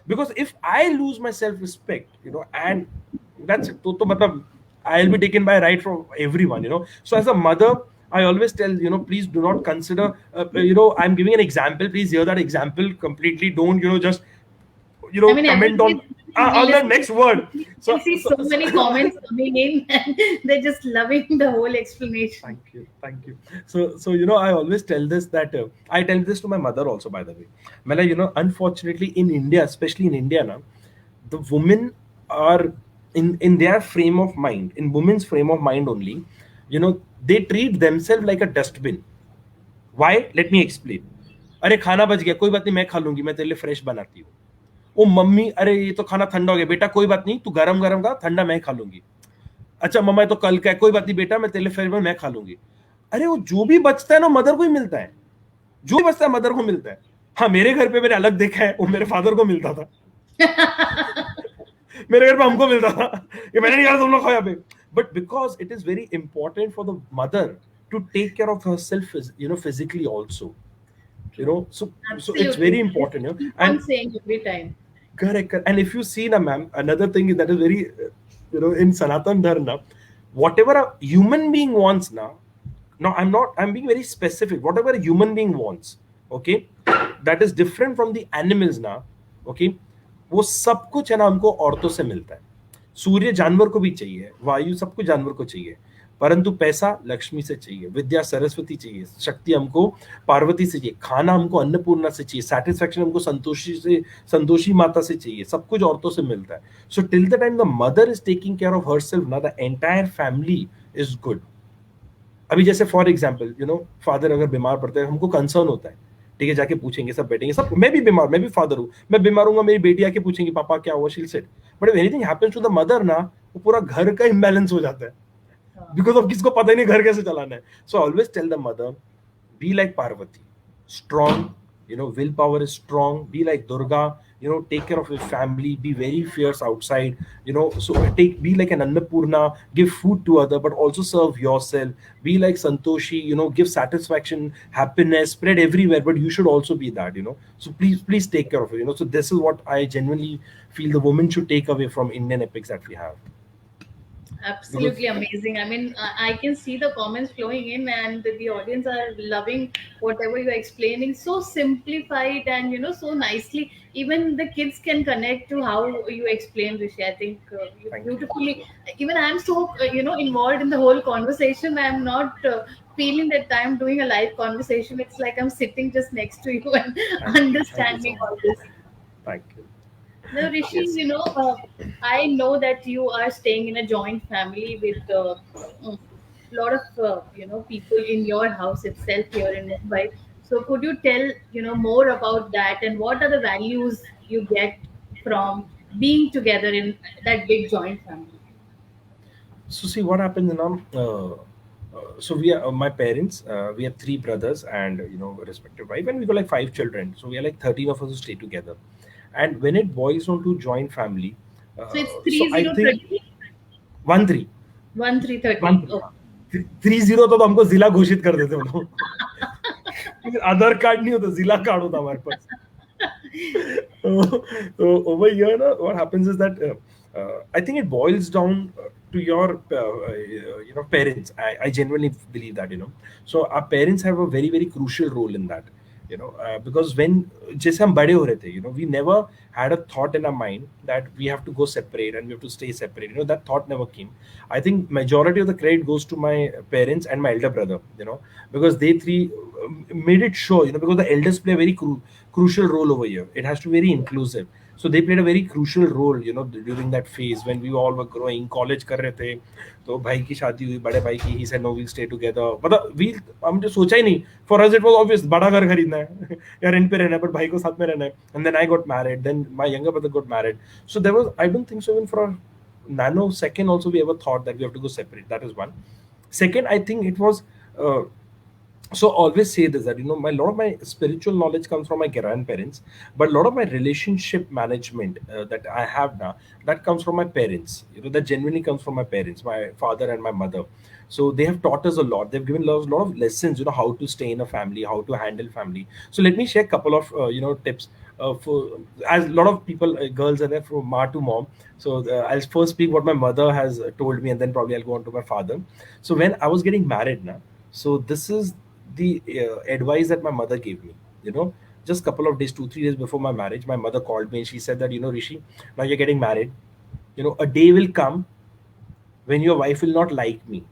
S2: Because if I lose my self-respect, and that's it. तो मतलब I'll be taken by right from everyone. So as a mother, I always tell, please do not consider, I'm giving an example. Please hear that example completely. Don't, just,
S1: I mean,
S2: comment
S1: everybody,
S2: on the next word.
S1: I see so many comments coming in, and they're just loving the whole explanation.
S2: Thank you. So I always tell this that I tell this to my mother also, by the way. Mela, unfortunately in India, especially in India now, the women are in their frame of mind, in women's frame of mind only, they treat themselves like a dustbin. Why? Let me explain. अरे खाना बच गया, कोई बात नहीं, मैं खा लूंगी, मैं तेरे लिए फ्रेश बनाती हूँ। ओ मम्मी, अरे ये तो खाना ठंडा हो गया, बेटा कोई बात नहीं, तू गरम गरम का, ठंडा मैं खा लूंगी। अच्छा मम्मा, ये तो कल का है, कोई बात नहीं बेटा, मैं तेरे लिए फ्रेश मैं खा लूंगी। अरे वो जो भी बचता है ना मदर को ही मिलता है, जो भी बचता है मदर को मिलता है। हाँ, मेरे घर पे मैंने अलग देखा है, वो मेरे फादर को मिलता था। मेरे घर पे हमको मिलता था कि मैंने नहीं कहा तुम लोग खाओ यहाँ पे। But because it is very important for the mother to take care of herself, physically also, so it's very important,
S1: Keep on
S2: and
S1: saying every time.
S2: correct. And if you see na ma'am, another thing that is very in Sanatan Dharma, whatever a human being wants now, no, I'm being very specific. Whatever a human being wants, okay, that is different from the animals now, okay, वो सब कुछ है ना हमको औरतों से मिलता है. सूर्य जानवर को भी चाहिए, वायु सब कुछ जानवर को चाहिए, परंतु पैसा लक्ष्मी से चाहिए, विद्या सरस्वती चाहिए, शक्ति हमको पार्वती से चाहिए, खाना हमको अन्नपूर्णा से चाहिए, सेटिस्फैक्शन हमको संतोषी माता से चाहिए, सब कुछ औरतों से मिलता है. So till the time the mother is taking care of herself ना, the entire family is good. अभी जैसे फॉर एग्जाम्पल फादर अगर बीमार पड़ते हैं, हमको कंसर्न होता है, ठीक है, जाके पूछेंगे, सब बैठेंगे, सब, मैं भी बीमार, मैं भी फादर हूँ, मैं बीमार हूँ, मेरी बेटी आके पूछेंगी पापा क्या हुआ, she'll set. But if anything happens to the mother ना, वो पूरा घर का इम्बैलेंस हो जाता है, बिकॉज ऑफ किसको पता ही नहीं घर कैसे चलाना है. So always tell the mother, be like Parvati, strong, willpower is strong, be like Durga, take care of your family, be very fierce outside, so be like an Annapurna, give food to other, but also serve yourself, be like Santoshi, give satisfaction, happiness, spread everywhere, but you should also be that, so please take care of it, so this is what I genuinely feel the woman should take away from Indian epics that we have. Because
S1: Absolutely amazing. I mean, I can see the comments flowing in, and the audience are loving whatever you're explaining. So simplified and so nicely. Even the kids can connect to how you explain, Rishi. I think you
S2: thank you.
S1: beautifully. Even I'm so involved in the whole conversation. I'm not feeling that I'm doing a live conversation. It's like I'm sitting just next to you and
S2: Thank you so
S1: understanding
S2: much.
S1: all this.
S2: Thank you.
S1: Now, Rishi,
S2: Yes.
S1: I know that you are staying in a joint family with a lot of people in your house itself here in Mumbai. So, could you tell more about that and what are the values you get from being together in that big joint family?
S2: So see what happens now. So we are my parents. We have three brothers and respective wife, and we got like five children. So we are like 13 of us who stay together. And when it boils down to joint family,
S1: So it's
S2: so
S1: three
S2: I
S1: zero
S2: think
S1: thirty
S2: 1-3,
S1: one three
S2: one
S1: thirty.
S2: Three,
S1: Oh.
S2: 3-0 तो हमको जिला घोषित कर देते वो लोग. आधार card नहीं होता, जिला कार्ड होता हमारे पास. Over here, what happens is that I think it boils down to your parents. I genuinely believe that so our parents have a very very crucial role in that. Because when जैसे हम बड़े हो रहे थे, we never had a thought in our mind that we have to go separate and we have to stay separate. That thought never came. I think majority of the credit goes to my parents and my elder brother. Because they three made it sure. Because the elders play a very crucial role over here. It has to be very inclusive. So they played a very crucial role, during that phase when we all were growing. College कर रहे थे, तो भाई की शादी हुई, बड़े भाई की. He said no, we'll stay together. मतलब हम जो सोचा ही नहीं. For us it was obvious, बड़ा घर खरीदना है या रेंट पे रहना है, but भाई को साथ में रहना है. And then I got married. Then my younger brother got married. So there was, I don't think so even for a nanosecond also we ever thought that we have to go separate. That is one. Second, I think it was. So always say this, that my lot of my spiritual knowledge comes from my grandparents, but a lot of my relationship management that I have now, that comes from my parents. That genuinely comes from my parents, my father and my mother. So they have taught us a lot. They've given us a lot of lessons, how to stay in a family, how to handle family. So let me share a couple of tips. For as a lot of people, girls are there from ma to mom. So I'll first speak what my mother has told me, and then probably I'll go on to my father. So when I was getting married now, so this is the advice that my mother gave me. Just couple of days, 2-3 days before my marriage, my mother called me and she said that, Rishi, now you're getting married. A day will come when your wife will not like me,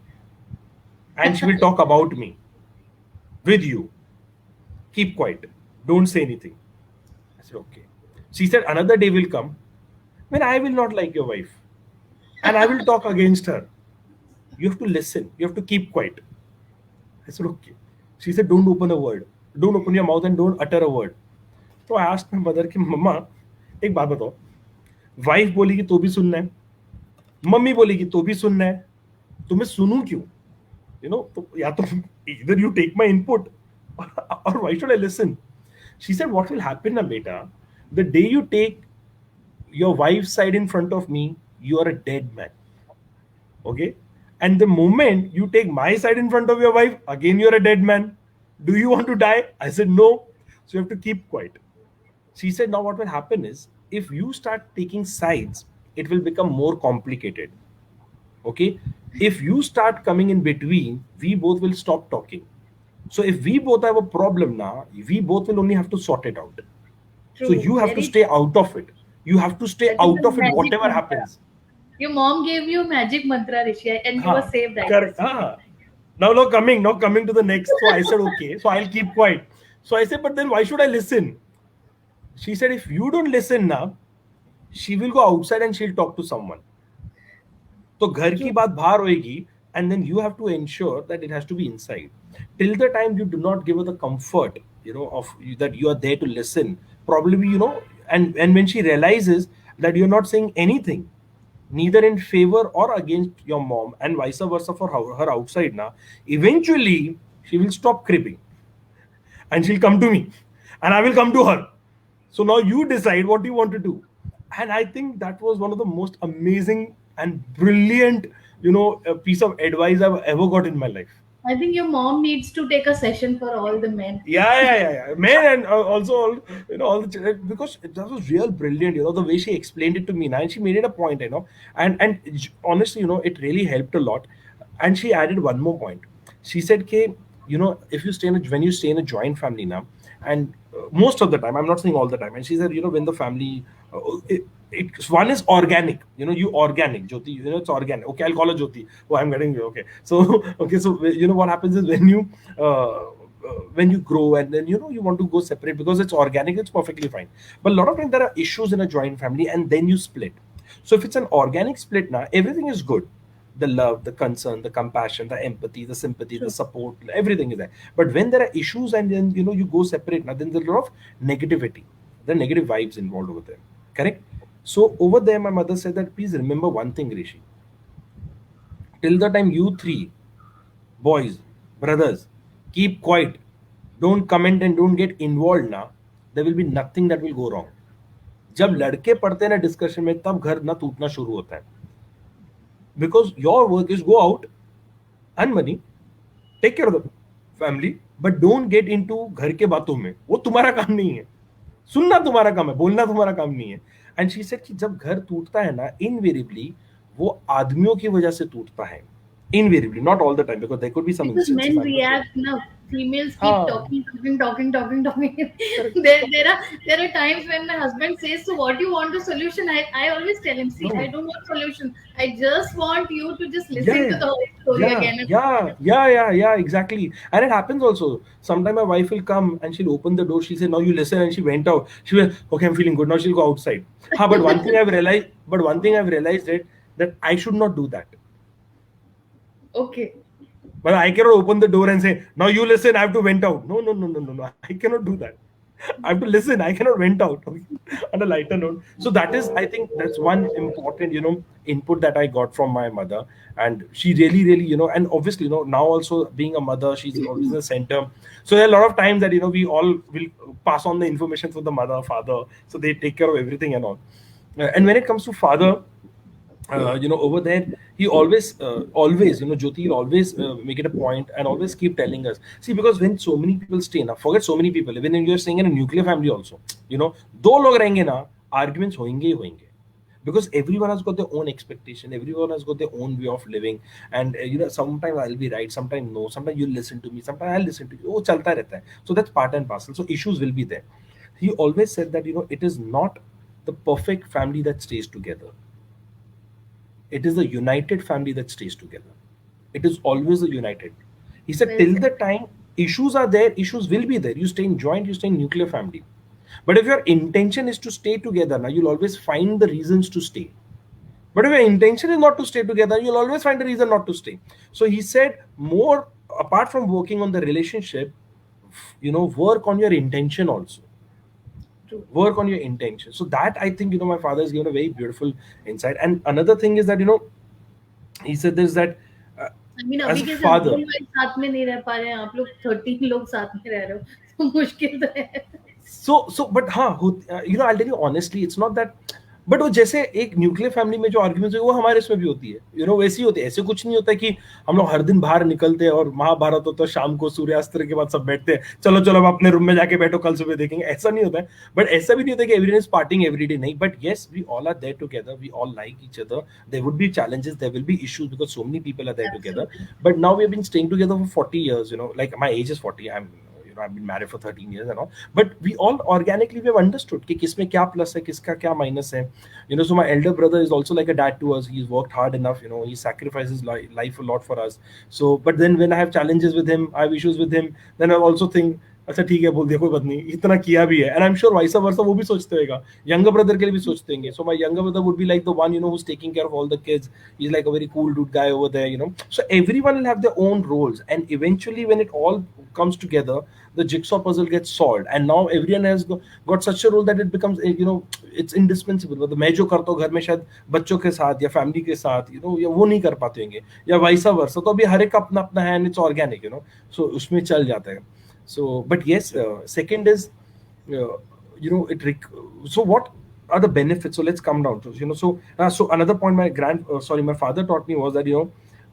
S2: and she will talk about me with you. Keep quiet. Don't say anything. I said, okay. She said, another day will come when I will not like your wife and I will talk against her. You have to listen. You have to keep quiet. I said, okay. She said, don't open a word. Don't open your mouth and don't utter a word. So I asked my mother कि मम्मा एक बात बताओ, wife बोलेगी तो भी सुनना है, mummy बोलेगी तो भी सुनना है, तो मैं सुनूं क्यों? तो या तो either you take my input or why should I listen? She said, what will happen na beta, the day you take your wife's side in front of me, you are a dead man. Okay? And the moment you take my side in front of your wife, again you're a dead man. Do you want to die? I said no. So you have to keep quiet. She said, now what will happen is, if you start taking sides, it will become more complicated. Okay, if you start coming in between, we both will stop talking. So if we both have a problem now, we both will only have to sort it out. So
S1: True,
S2: you have to
S1: very
S2: stay
S1: true.
S2: out of it. You have to stay
S1: That is
S2: out
S1: the
S2: of it,
S1: magic
S2: whatever
S1: mantra.
S2: happens.
S1: Your mom gave you magic mantra, Rishi, and you were
S2: Huh,
S1: saved, I
S2: correct.
S1: guess.
S2: Now coming to the next. So I said, okay, so I'll keep quiet. So I said, but then why should I listen? She said, if you don't listen now, she will go outside and she'll talk to someone. तो घर की
S1: True.
S2: बात बाहर होएगी, and then you have to ensure that it has to be inside. Till the time you do not give her the comfort, of that you are there to listen, probably, and when she realizes that you're not saying anything, neither in favor or against your mom, and vice versa for her outside now, eventually she will stop creeping and she'll come to me and I will come to her. So now you decide what you want to do. And I think that was one of the most amazing and brilliant, piece of advice I've ever got in my life.
S1: I think your mom needs to take a session for all the men.
S2: Yeah. Man, and also all the because that was real brilliant. The way she explained it to me, now, and she made it a point. And honestly, it really helped a lot. And she added one more point. She said, "K, if you stay in when you stay in a joint family now, and most of the time, I'm not saying all the time." And she said, when the family, one is organic. You organic, Jyoti. It's organic. Okay, I'll call her Jyoti. Oh, I'm getting you. Okay, so okay, so what happens is when you grow and then you want to go separate because it's organic, it's perfectly fine. But a lot of times there are issues in a joint family and then you split. So if it's an organic split now, everything is good. The love, the concern, the compassion, the empathy, the sympathy, the
S1: True.
S2: support, everything is there. But when there are issues and then you go separate now, then there's a lot of negativity. There are negative vibes involved over there. Correct? So over there my mother said that please remember one thing, Rishi. Till the time you three boys, brothers, keep quiet, don't comment and don't get involved ना, there will be nothing that will go wrong. जब
S1: True.
S2: लड़के पढ़ते हैं ना discussion में, तब घर ना टूटना शुरू होता है. Because your work is go out, earn money, take care of the family, but don't get into घर के बातों में. वो तुम्हारा काम नहीं है. सुनना तुम्हारा काम है, बोलना तुम्हारा काम नहीं है. एंड शी सेड कि जब घर टूटता है ना, इनवेरिएबली वो आदमियों की वजह से टूटता है. Invariably, not all the time, because there could be some
S1: Because
S2: instances
S1: men
S2: I'm not saying.
S1: react now. Females keep
S2: हाँ,
S1: talking.
S2: correct.
S1: There are times when my husband says, "So what do you want a solution?" I always tell him, "See, I
S2: No.
S1: don't want solution. I just want you to just
S2: Yeah,
S1: listen to
S2: yeah,
S1: the whole story
S2: yeah,
S1: again and
S2: yeah, yeah, yeah, yeah, exactly. And it happens also. Sometimes my wife will come and she'll open the door. She said, "Now you listen," and she went out. She will, okay, I'm feeling good. Now she'll go outside. Ha, but one thing I've realized it that I should not do that.
S1: okay,
S2: But I cannot open the door and say, "Now you listen." I have to vent out. No, no, no, no, no, no. I cannot do that. I have to listen. I cannot vent out. Okay? On a lighter note. So that is, I think, that's one important, input that I got from my mother, and she really, really, and obviously, now also being a mother, she's always in the center. So there are a lot of times that we all will pass on the information to the mother, father, so they take care of everything and all. And when it comes to father, over there he always Jyoti will always make it a point and always keep telling us, see, because when so many people stay now, forget so many people, even if you're staying in a nuclear family also, दो लोग रहेंगे ना, arguments होंगे ही होंगे, because everyone has got their own expectation, everyone has got their own way of living. And sometimes I'll be right, sometimes no, sometimes you'll listen to me, sometimes I'll listen to you, वो चलता रहता है. So that's part and parcel, so issues will be there. He always said that it is not the perfect family that stays together, it is the united family that stays together. It is always the united. He said,
S1: well
S2: till
S1: said.
S2: the time issues are there, issues will be there. You stay in joint, you stay in nuclear family. But if your intention is to stay together, now you'll always find the reasons to stay. But if your intention is not to stay together, you'll always find a reason not to stay. So he said, more apart from working on the relationship, work on your intention also.
S1: True.
S2: Work on your intention. So that, I think, my father has given a very beautiful insight. And another thing is that he said this, that uh,
S1: I mean,
S2: as
S1: अभी
S2: a
S1: के
S2: father,
S1: husband wife साथ में नहीं रह पा रहे हैं, आप लोग 13 लोग साथ में रह रहे हो, तो मुश्किल तो है.
S2: but I'll tell you honestly, it's not that but वो जैसे एक न्यूक्लियर फैमिली में जो आर्ग्यूमेंट्स है वो हमारे इसमें भी होती है, वैसी होती है। ऐसे कुछ नहीं होता कि हम लोग हर दिन बाहर निकलते हैं और महाभारत होता है शाम को सूर्यास्त के बाद सब बैठते हैं, चलो चलो अब अपने रूम में जाके बैठो कल सुबह देखेंगे, ऐसा नहीं होता है। बट ऐसा भी नहीं होता कि everyone is parting every day, नहीं, but yes we all are there together, we all like each other, there would be challenges, there will be issues because so many people are there together.
S1: Absolutely.
S2: But now we have been staying together for 40 years, like my age is 40, I've been married for 13 years and all, but we all organically we have understood कि किसमें क्या plus है किसका क्या minus है. So my elder brother is also like a dad to us. He's worked hard enough, he sacrifices life a lot for us. So but then when I have challenges with him, I have issues with him, then I also think अच्छा ठीक है, बोल दिया, कोई बात नहीं, इतना किया भी है. And I am sure vice versa वो भी सोचते होगा, यंगर ब्रदर के लिए भी सोचते होंगे. So my younger brother would be like the one who's taking care of all the kids. He's like a very cool dude guy over there. So everyone will have their own roles, and eventually when it all comes together, the jigsaw puzzle gets solved, and now everyone has got such a role that it becomes it's indispensable. मतलब मैं जो करता हूँ घर में शायद बच्चों के साथ या फैमिली के साथ या वो नहीं कर पाते होंगे, या वाइसा वर्सा. तो अभी हर एक अपना अपना है, एंड इट्स ऑर्गेनिक. सो उसमें चल जाता है. So, but yes, second is, so what are the benefits? So let's come down to, so another point my father taught me was that,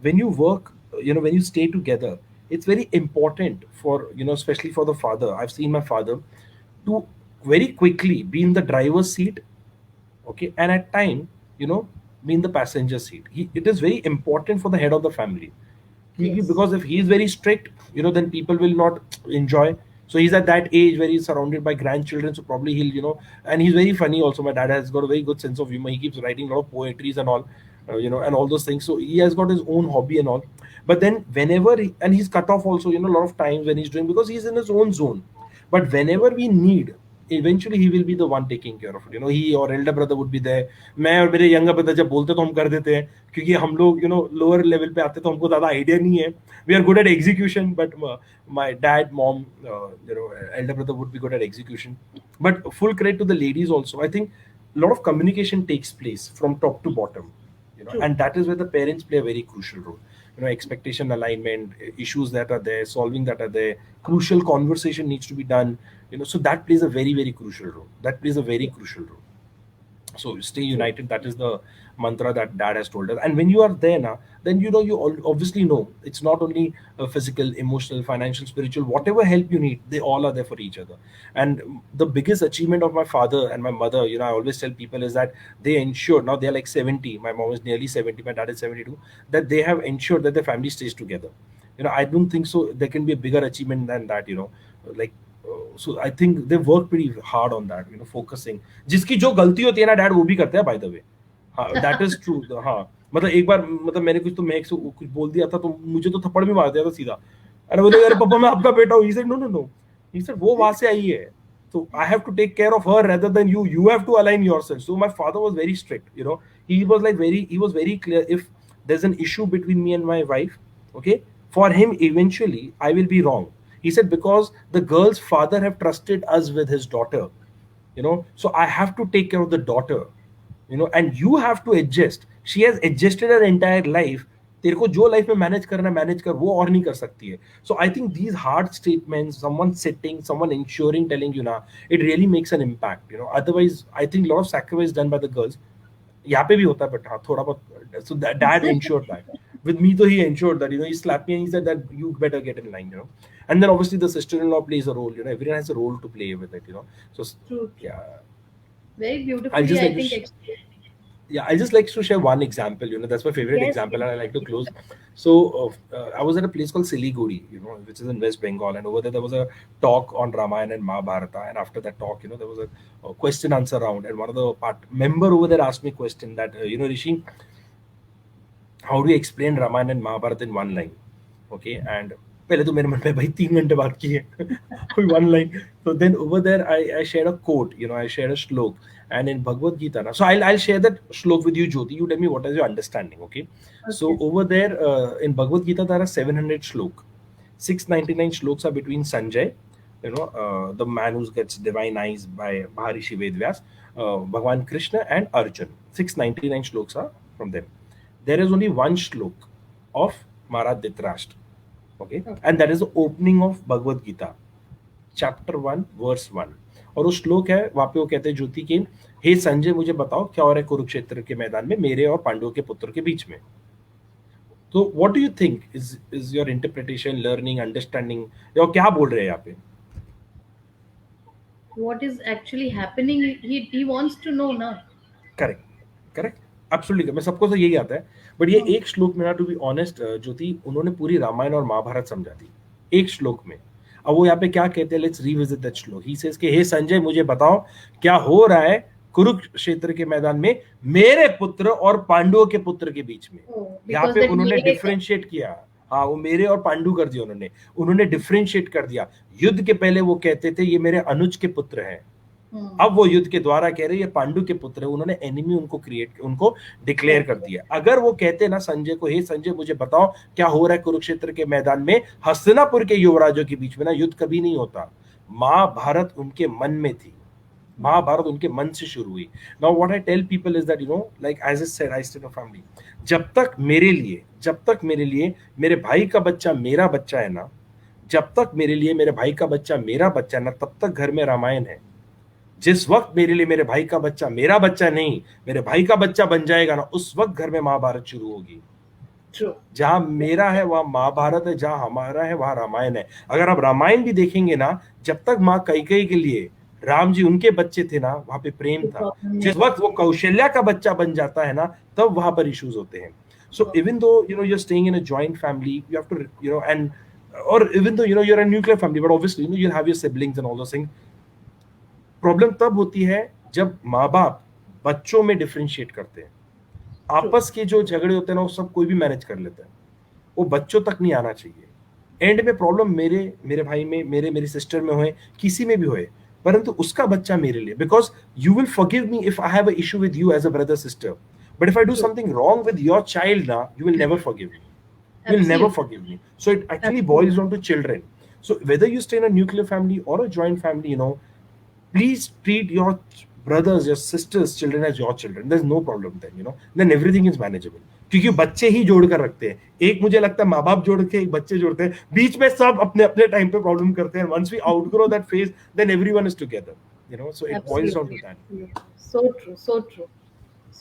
S2: when you work, when you stay together, it's very important for, especially for the father. I've seen my father to very quickly be in the driver's seat, okay, and at time, be in the passenger seat. It is very important for the head of the family.
S1: Yes.
S2: Because if he's very strict, then people will not enjoy. So he's at that age where he's surrounded by grandchildren, so probably he'll, and he's very funny also. My dad has got a very good sense of humor. He keeps writing a lot of poetries and all, and all those things. So he has got his own hobby and all. But then whenever and he's cut off also, a lot of times when he's doing, because he's in his own zone. But whenever we need, eventually he will be the one taking care of it. He or elder brother would be there. मैं और मेरे younger brother जब बोलते तो हम कर देते हैं, क्योंकि हम लोग lower level पे आते तो हमको ज़्यादा idea नहीं है. We are good at execution, but my dad, mom, elder brother would be good at execution. But full credit to the ladies also. I think a lot of communication takes place from top to bottom,
S1: True.
S2: and that is where the parents play a very crucial role. Expectation alignment, issues that are there, solving that are there, crucial conversation needs to be done. So that plays a very, very crucial role. That plays a very crucial role. So stay
S1: True.
S2: united. That is the mantra that dad has told us. And when you are there now, then obviously know it's not only physical, emotional, financial, spiritual, whatever help you need, they all are there for each other. And the biggest achievement of my father and my mother, I always tell people, is that they ensured, now they're like 70, my mom is nearly 70, my dad is 72, that they have ensured that their family stays together. I don't think so there can be a bigger achievement than that. Like, so I think they work pretty hard on that, focusing. जिसकी जो गलती होती है ना dad, वो भी करते हैं, by the way. हाँ, that is true. हाँ, मतलब एक बार, मतलब मैंने कुछ तो मैं कुछ बोल दिया था, तो मुझे तो थप्पड़ भी मार दिया था सीधा. अरे बोले, अरे पापा मैं आपका बेटा हूँ. He said, no. He said, वो वहां से आई है. So I have to take care of her rather than you. You have to align yourself. So my father was very strict. He was very clear. If there's an issue between me and my wife, okay, for him eventually I will be wrong. He said, because the girl's father have trusted us with his daughter, so I have to take care of the daughter, and you have to adjust. She has adjusted her entire life. तेरे को जो life में manage करना manage कर, वो और नहीं कर सकती है. So I think these hard statements, someone sitting, someone insuring, telling it really makes an impact. Otherwise I think a lot of sacrifice done by the girls. यहाँ पे भी होता है, बट हाँ थोड़ा बहुत. So dad ensured that. With me, though, he ensured that, he slapped me and he said that you better get in line. And then obviously the sister-in-law plays a role. Everyone has a role to play with it. So
S1: True.
S2: yeah,
S1: Very
S2: I'll
S1: beautifully,
S2: just
S1: I
S2: like to
S1: think.
S2: yeah, I just like to share one example. That's my favorite
S1: Yes,
S2: example,
S1: yes.
S2: and I like to close. So I was at a place called Siliguri, which is in West Bengal, and over there was a talk on Ramayana and Mahabharata. And after that talk, there was a question answer round, and one of the member over there asked me a question that, Rishi, how do you explain Ramayana and Mahabharata in one line? Okay, and पहले तो मेरे मन में भाई 3 घंटे बात की है कोई one line. So then over there I shared a quote, I shared a shlok, and in Bhagavad Gita now. So I'll share that shlok with you, Jyoti. You tell me what is your understanding, okay? So
S1: Okay.
S2: over there in Bhagavad Gita there are 700 shlok. 699 shloks are between Sanjay, the man who gets divine eyes by Maharishi Vedvyas, Bhagwan Krishna and Arjun. 699 shloks are from them. There is only one shlok of Maharaj Dhritarashtra, okay,
S1: Okay.
S2: and that is the opening of Bhagavad Gita. Chapter 1 verse 1। और वो श्लोक है, वहां पे वो कहते हैं ज्योति के, हे संजय मुझे बताओ क्या हो रहा है कुरुक्षेत्र के मैदान में मेरे और पांडवों के पुत्र के बीच में। तो what do you think is your interpretation, learning, understanding, या क्या बोल रहे हैं यहाँ पे?
S1: What is actually happening? He wants to know, na.
S2: Correct, correct, absolutely. मैं सबको तो यही आता है, बट ये
S1: Hmm.
S2: एक श्लोक में ना, टू बी ऑनेस्ट ज्योति, उन्होंने पूरी रामायण और महाभारत समझा दी एक श्लोक में। अब वो यहाँ पे क्या कहते हैं, लेट्स रिविजिट दैट श्लोक। ही सेज कि हे संजय मुझे बताओ क्या हो रहा है कुरुक्षेत्र के मैदान में मेरे पुत्र और पांडवों के पुत्र के बीच में।
S1: Oh,
S2: यहाँ
S1: because
S2: पे
S1: that
S2: उन्होंने
S1: mere.
S2: डिफरेंशिएट किया। हाँ, वो मेरे और पांडु कर दिया उन्होंने, उन्होंने डिफरेंशिएट कर दिया। युद्ध के पहले वो कहते थे ये मेरे अनुज के पुत्र हैं,
S1: Hmm.
S2: अब वो युद्ध के द्वारा कह रहे ये पांडु के पुत्र है, उन्होंने एनिमी उनको क्रिएट, उनको डिक्लेयर कर
S1: Okay.
S2: दिया। अगर वो कहते ना संजय को, हे संजय मुझे बताओ क्या हो रहा है कुरुक्षेत्र के मैदान में हस्तिनापुर के युवराजों के बीच में, ना युद्ध कभी नहीं होता। महाभारत उनके मन में थी, महाभारत उनके मन से शुरू हुई। Now what I tell people is that like as I said, I stay in a family. जब तक मेरे लिए मेरे भाई का बच्चा मेरा बच्चा है ना, जब तक मेरे लिए मेरे भाई का बच्चा मेरा बच्चा है ना, तब तक घर में रामायण है। जिस वक्त मेरे लिए मेरे भाई का बच्चा मेरा बच्चा नहीं, मेरे भाई का बच्चा बन जाएगा ना, उस वक्त घर में महाभारत शुरू होगी।
S1: True.
S2: जहां मेरा है वहां महाभारत है, जहां हमारा है वहां रामायण है। अगर आप रामायण भी देखेंगे ना, जब तक माँ कैकेयी के लिए राम जी उनके बच्चे थे ना, वहां पे प्रेम
S1: The
S2: था।
S1: problem
S2: जिस
S1: never.
S2: वक्त वो कौशल्या का बच्चा बन जाता है ना, तब वहां पर इश्यूज होते हैं। So even though you're staying in a joint family, you have to and or even though you're a nuclear family, but obviously you'll have your siblings and all those things। Problem तब होती है जब माँ बाप बच्चों में differentiate करते हैं।
S1: True.
S2: आपस के जो झगड़े होते हैं ना, वो सब कोई भी मैनेज कर लेता है, वो बच्चों तक नहीं आना चाहिए। एंड में प्रॉब्लम मेरे मेरे भाई में, मेरी सिस्टर में होए, किसी में भी होए, परंतु उसका बच्चा मेरे लिए, because you will forgive me if I have a issue with you as a brother sister, but if I do
S1: True.
S2: Something wrong with your child ना, you will never forgive me, you will never
S1: Absolutely.
S2: forgive me। So it actually
S1: Absolutely.
S2: boils down to children। So whether you stay in a nuclear family or a joint family, please treat your brothers, your sisters, children as your children। There's no problem then, then everything is manageable। क्योंकि बच्चे ही जोड़ कर रखते हैं। एक मुझे लगता है माँ बाप जोड़ के एक बच्चे जोड़ते हैं, बीच में सब अपने अपने टाइम पे प्रॉब्लम करते हैं। Once we outgrow that phase, then everyone is together, so it boils down to
S1: Absolutely.
S2: That.
S1: Absolutely. So true. So true.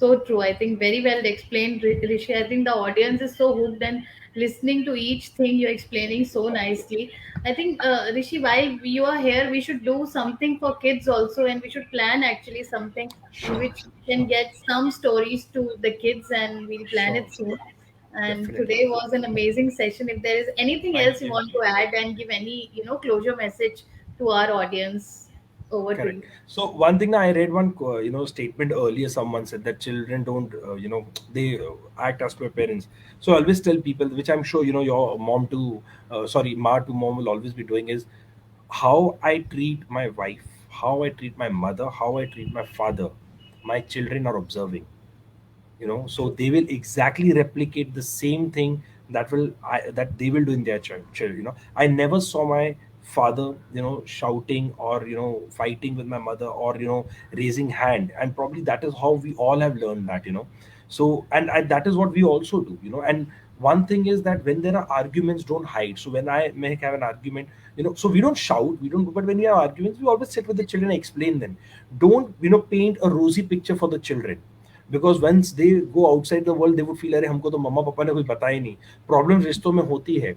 S1: So true. I think very well explained, Rishi. I think the audience is so hooked and listening to each thing you're explaining so nicely. I think, Rishi, while you are here, we should do something for kids also, and we should plan actually something in
S2: Sure,
S1: which we can get some stories to the kids, and we'll plan
S2: sure,
S1: it soon. And
S2: definitely।
S1: today was an amazing session. If there is anything else
S2: Thank
S1: you
S2: you।
S1: want to add and give any, closure message to our audience, over to
S2: Correct.
S1: you.
S2: So one thing I read one statement earlier. Someone said that children don't they act as per parents. So I always tell people, which I'm sure your mom to sorry ma to mom will always be doing, is how I treat my wife, how I treat my mother, how I treat my father. My children are observing, so
S1: True.
S2: they will exactly replicate the same thing that they will do in their child. I never saw my father shouting or fighting with my mother, or raising hand, and probably that is how we all have learned that. So and that is what we also do. And one thing is that when there are arguments, don't hide. So when I may have an argument, so we don't shout, we don't, but when we have arguments, we always sit with the children and explain them. Don't paint a rosy picture for the children, because once they go outside the world, they would feel अरे हमको तो मम्मा पापा ने कोई बताया ही नहीं। Problem रिश्तों में होती है,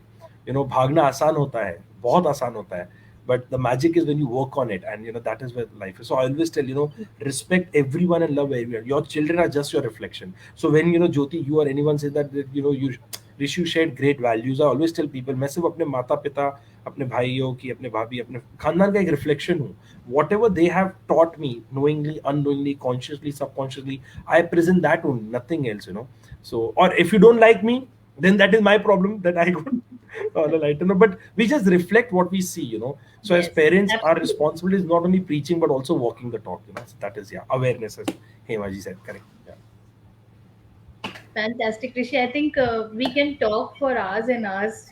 S2: भागना आसान होता है, बहुत आसान होता है, but the magic is when you work on it, and that is where life is। So I always tell, respect everyone and love everyone. Your children are just your reflection। So when Jyoti, you or anyone says that you Rishi shared great values, I always tell people, मैं सिर्फ अपने माता पिता, अपने भाइयों की, अपने भाभी, अपने खानदान का एक रिफ्लेक्शन हूँ। Whatever they have taught me, knowingly, unknowingly, consciously, subconsciously, I present that only, nothing else। So, or if you don't like me, then that is my problem, that I got on a lighter note. But we just reflect what we see। So as
S1: Yes,
S2: parents, our
S1: absolutely.
S2: responsibility is not only preaching but also walking the talk। So that is, yeah, awareness, as Hema ji said, correct, yeah,
S1: Fantastic, Rishi. I think we can talk for hours and hours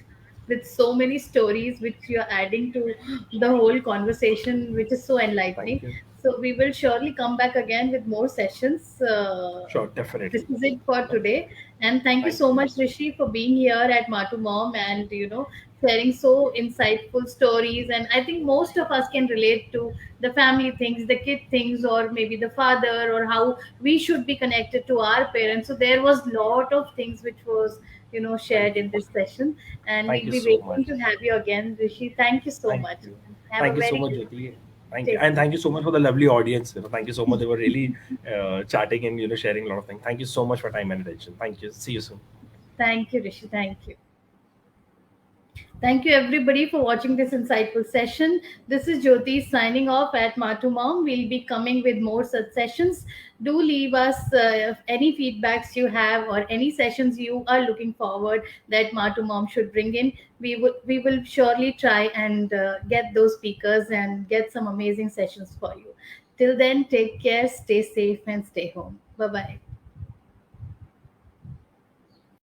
S1: with so many stories which you're adding to the whole conversation, which is so
S2: thank
S1: enlightening.
S2: you,
S1: So we will surely come back again with more sessions.
S2: sure,
S1: This
S2: definitely,
S1: is it for
S2: no,
S1: today. And thank you
S2: thank
S1: so
S2: you,
S1: much, Rishi, for being here at Matu Mom and, sharing so insightful stories. And I think most of us can relate to the family things, the kid things, or maybe the father, or how we should be connected to our parents. So there was lot of things which was,
S2: Thank
S1: shared
S2: you.
S1: in this session. And
S2: Thank
S1: we'll
S2: you
S1: be
S2: so much.
S1: waiting to have you again, Rishi. Thank you so
S2: Thank
S1: much.
S2: you.
S1: Have a
S2: Thank you so
S1: very
S2: much,
S1: good
S2: Jyoti. Thank you.
S1: take
S2: And
S1: care.
S2: thank you so much for the lovely audience. Thank you so much. They were really chatting and sharing a lot of things. Thank you so much for time and attention. Thank you. See you soon.
S1: Thank you, Rishi. Thank you. Thank you, everybody, for watching this insightful session. This is Jyoti signing off at Matu Mom. We'll be coming with more such sessions. Do leave us any feedbacks you have, or any sessions you are looking forward that Matu Mom should bring in. We will surely try and get those speakers and get some amazing sessions for you. Till then, take care, stay safe, and stay home. Bye bye.